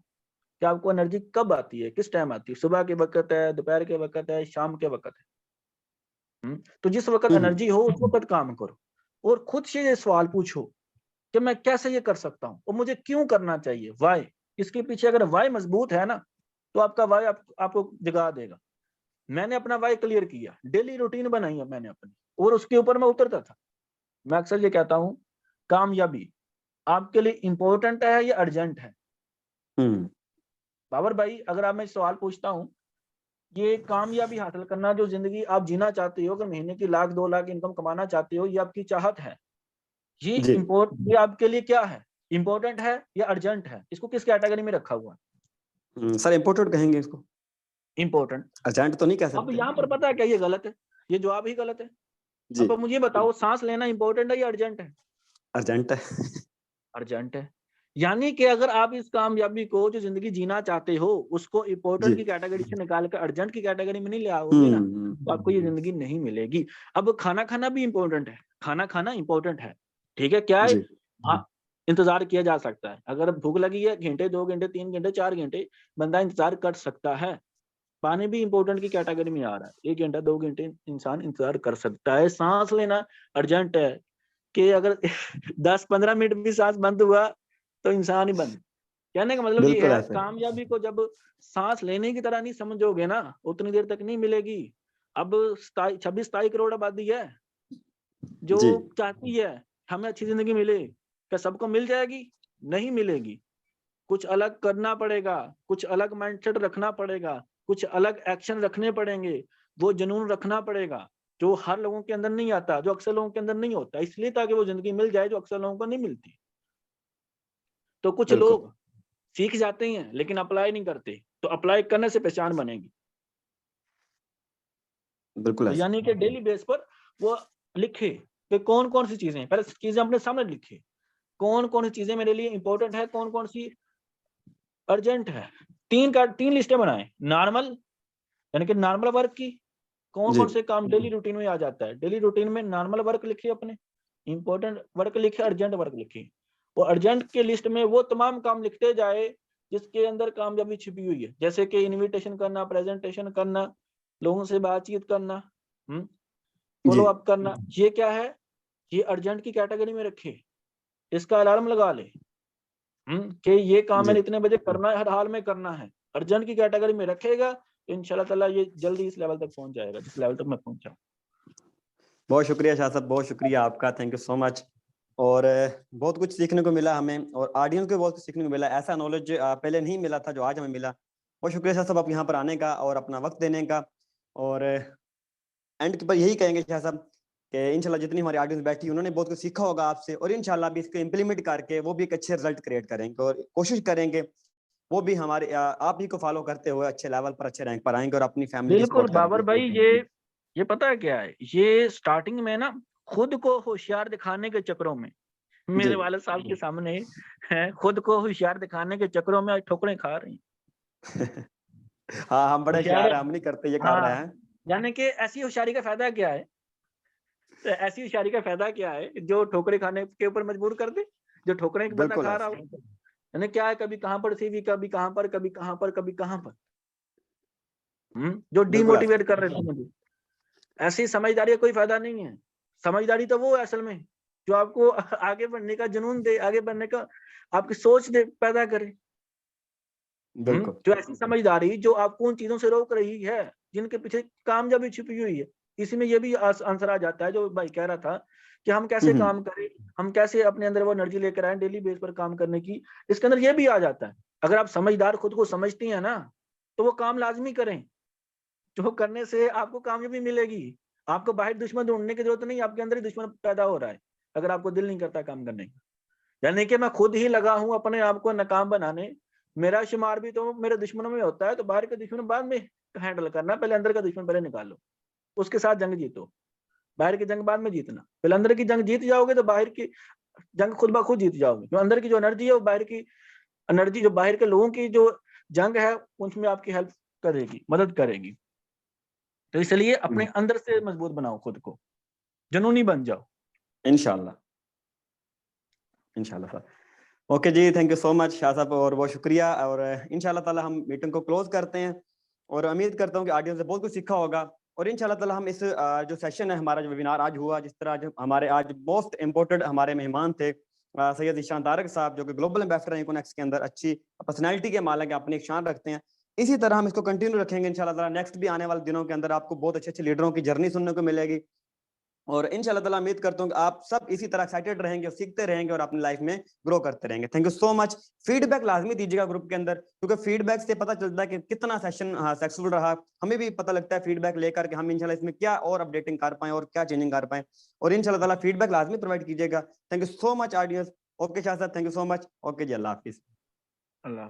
कि आपको एनर्जी कब आती है, किस टाइम आती है, सुबह के वक्त है, दोपहर के वक्त है, शाम के वक्त है। तो जिस वक्त हम्म। एनर्जी हो उस वक्त काम करो, और खुद से ये सवाल पूछो कि मैं कैसे ये कर सकता हूँ और मुझे क्यों करना चाहिए, वाई। इसके पीछे अगर वाई मजबूत है ना, तो आपका वाई आपको जगा देगा। मैंने अपना वाई क्लियर किया, डेली रूटीन बनाई है मैंने अपनी, और उसके ऊपर मैं उतरता था। मैं अक्सर ये कहता हूँ, कामयाबी आपके लिए इंपॉर्टेंट है या अर्जेंट है। हम्म। बाबर भाई, अगर आप मैं सवाल पूछता हूँ, ये कामयाबी हासिल करना जो जिंदगी आप जीना चाहते हो, अगर महीने की 1-2 लाख इनकम कमाना चाहते हो, ये आपकी चाहत है, जी। ये आपके लिए क्या है, इंपॉर्टेंट है या अर्जेंट है, इसको किस कैटेगरी में रखा हुआ है? सर इम्पोर्टेड कहेंगे इसको, इंपॉर्टेंट। अर्जेंट तो नहीं कह अब सकते। यहाँ पर पता है क्या, ये गलत है, ये जवाब ही गलत है। जी, अब मुझे बताओ, सांस लेना इंपॉर्टेंट है या अर्जेंट है? अर्जेंट है। अर्जेंट है। यानी कि अगर आप इस कामयाबी को जो जिंदगी जीना चाहते हो उसको जी। इंपॉर्टेंट की कैटेगरी से निकाल कर अर्जेंट की कैटेगरी में नहीं ले आओगे ना, तो आपको ये हम्म। जिंदगी नहीं मिलेगी। अब खाना खाना भी इंपॉर्टेंट है, खाना खाना इंपॉर्टेंट है, ठीक है, क्या है? जी। हाँ, इंतजार किया जा सकता है। अगर भूख लगी है, घंटे, 2 घंटे, 3 घंटे, 4 घंटे बंदा इंतजार कर सकता है। पानी भी इंपॉर्टेंट की कैटेगरी में आ रहा है, 1 घंटा, 2 घंटे इंसान इंतजार कर सकता है। सांस लेना अर्जेंट है, कि अगर 10-15 मिनट भी सांस बंद हुआ तो इंसान ही बंद। कहने का मतलब ये बिल्कुल है, ऐसे। कामयाबी को जब सांस लेने की तरह नहीं समझोगे ना, उतनी देर तक नहीं मिलेगी। अब 26-27 करोड़ आबादी है जो जी। चाहती है हमें अच्छी जिंदगी मिले। क्या सबको मिल जाएगी? नहीं मिलेगी। कुछ अलग करना पड़ेगा, कुछ अलग माइंडसेट रखना पड़ेगा, कुछ अलग एक्शन रखने पड़ेंगे, वो जुनून रखना पड़ेगा जो हर लोगों के अंदर नहीं आता, जो अक्सर लोगों के अंदर नहीं होता, इसलिए ताकि वो जिंदगी मिल जाए जो अक्सर लोगों को नहीं मिलती। तो कुछ बिल्कुल। लोग सीख जाते हैं लेकिन अप्लाई नहीं करते, तो अप्लाई करने से पहचान बनेगी। बिल्कुल तो ऐसे। यानी कि डेली बेस पर वो लिखे कि कौन कौन सी चीजें, पहले चीजें अपने सामने लिखे, कौन कौन सी चीजें मेरे लिए इंपॉर्टेंट है, कौन कौन सी अर्जेंट है। 3 लिस्टें बनाए, नॉर्मल यानी कि नॉर्मल वर्क की, कौन जी। कौन से काम डेली रूटीन में आ जाता है, डेली रूटीन में नॉर्मल वर्क लिखे अपने, इंपॉर्टेंट वर्क लिखे, अर्जेंट वर्क लिखे। और अर्जेंट के लिस्ट में वो तमाम काम लिखते जाए जिसके अंदर कामयाबी छिपी हुई है, जैसे कि इनविटेशन करना, प्रेजेंटेशन करना, लोगों से बातचीत करना, जी। फॉलो अप करना। ये क्या है? ये अर्जेंट की कैटेगरी में रखे, इसका अलार्म लगा ले कि ये काम जी। मैंने इतने बजे करना है, हर हाल में करना है। अर्जेंट की कैटेगरी में रखेगा तो इंशाल्लाह ताला ये जल्दी इस लेवल तक पहुंच जाएगा जिस लेवल तक मैं पहुंचा। बहुत शुक्रिया शाह साहब, बहुत शुक्रिया आपका, थैंक यू सो मच। और बहुत कुछ सीखने को मिला हमें और ऑडियंस को बहुत कुछ सीखने को मिला, ऐसा नॉलेज पहले नहीं मिला था जो आज हमें मिला। बहुत शुक्रिया शाह साहब आप यहाँ पर आने का और अपना वक्त देने का। और एंड पर यही कहेंगे शाह साहब कि इंशाल्लाह जितनी हमारी ऑडियंस बैठी उन्होंने बहुत कुछ सीखा होगा आपसे, और इंशाल्लाह भी इसको इम्प्लीमेंट करके वो भी एक अच्छे रिजल्ट क्रिएट करेंगे और कोशिश करेंगे वो भी हमारे आप ही को फॉलो करते हुए अच्छे लेवल पर, अच्छे रैंक पर आएंगे और अपनी फैमिली की बिल्कुल सपोर्ट बाबर भाई, करेंगे। ये पता है क्या है, ये स्टार्टिंग में ना खुद को होशियार दिखाने के चक्करों में, जी मेरे वाले साहब के सामने है, खुद को होशियार दिखाने के चक्करों में आज ठोकरें खा रही हैं। हाँ हम बड़े होशियार, होशियार हैं, हम नहीं करते, ये कर रहे हाँ, हैं। यानी कि ऐसी होशियारी का फायदा क्या है? तो ऐसी होशियारी का फायदा क्या है जो ठोकरें खाने के ऊपर मजबूर कर दे, जो ठोकरें एक बंदा बिल्कुल खा है, रहा हो, यानी क्या है, कभी कहाँ पर सीवी, कभी कहाँ पर, कभी कहाँ पर, कभी कहाँ पर, जो बिल्कुल है। डिमोटिवेट कर रहे थे मुझे। ऐसी समझदारी का कोई फायदा नहीं है। समझदारी तो वो है असल में जो आपको आगे बढ़ने का जुनून दे, आगे बढ़ने का आपकी सोच दे, पैदा करे। बिल्कुल जो ऐसी समझदारी जो आपको उन चीजों से रोक रही है जिनके पीछे कामयाबी छिपी हुई है। इसी में ये भी आंसर आ जाता है जो भाई कह रहा था कि हम कैसे हम्म, काम करें, हम कैसे अपने अंदर वो एनर्जी लेकर आए डेली बेस पर काम करने की। इसके अंदर ये भी आ जाता है, अगर आप समझदार खुद को समझती हैं ना, तो वो काम लाजमी करें जो करने से आपको कामयाबी मिलेगी। आपको बाहर दुश्मन ढूंढने की जरूरत नहीं, आपके अंदर ही दुश्मन पैदा हो रहा है अगर आपको दिल नहीं करता काम करने का। यानी कि मैं खुद ही लगा हूं अपने आप को नाकाम बनाने। मेरा शुमार भी तो मेरे दुश्मनों में होता है, तो बाहर के दुश्मन बाद में हैंडल करना, पहले अंदर का दुश्मन पहले निकालो, उसके साथ जंग जीतो। बाहर की जंग बाद में जीतना, पहले अंदर की जंग जीत जाओगे तो बाहर की जंग खुद ब खुद जीत जाओगे। जो अंदर की जो एनर्जी है वो बाहर की एनर्जी, जो बाहर के लोगों की जो जंग है उसमें आपकी हेल्प करेगी, मदद करेगी। तो इसलिए अपने अंदर से मजबूत बनाओ खुद को, जुनूनी बन जाओ। इंशाल्लाह इंशाल्लाह सर। ओके जी, thank you so much Shah साहब, और बहुत शुक्रिया। और इंशाल्लाह ताला हम मीटिंग को क्लोज करते हैं और उम्मीद करता हूँ कि ऑडियंस ने बहुत कुछ सीखा होगा। और इंशाल्लाह ताला हम इस जो सेशन है हमारा, जो वेबिनार आज हुआ, जिस तरह जो हमारे आज मोस्ट इम्पोर्टेंट हमारे मेहमान थे सैयद ईशान तारक साहब, जो कि ग्लोबल एम्बेसडर हैं इकोनेक्स के अंदर, अच्छी पर्सनैलिटी के मालिक हैं, अपनी एक शान रखते हैं। इसी तरह हम इसको कंटिन्यू रखेंगे इंशाल्लाह ताला। नेक्स्ट भी आने वाले दिनों के अंदर आपको बहुत अच्छे अच्छे लीडरों की जर्नी सुनने को मिलेगी। और इंशाल्लाह ताला उम्मीद करता हूँ कि आप सब इसी तरह एक्साइटेड रहेंगे और सीखते रहेंगे और अपनी लाइफ में ग्रो करते रहेंगे। Thank you so much. Feedback लाजमी दीजिएगा ग्रुप के अंदर, क्योंकि फीडबैक से पता चलता है कि कितना सेशन सक्सेसफुल रहा। हमें भी पता लगता है फीडबैक लेकर के हम इंशाल्लाह इसमें क्या और अपडेटिंग कर पाए और क्या चेंजिंग कर पाए। और इंशाल्लाह ताला फीडबैक लाजमी प्रोवाइड कीजिएगा। Thank you so much audience. Okay Shah साहब, thank you so much. Okay जी, अल्लाह हाफिज। अल्लाह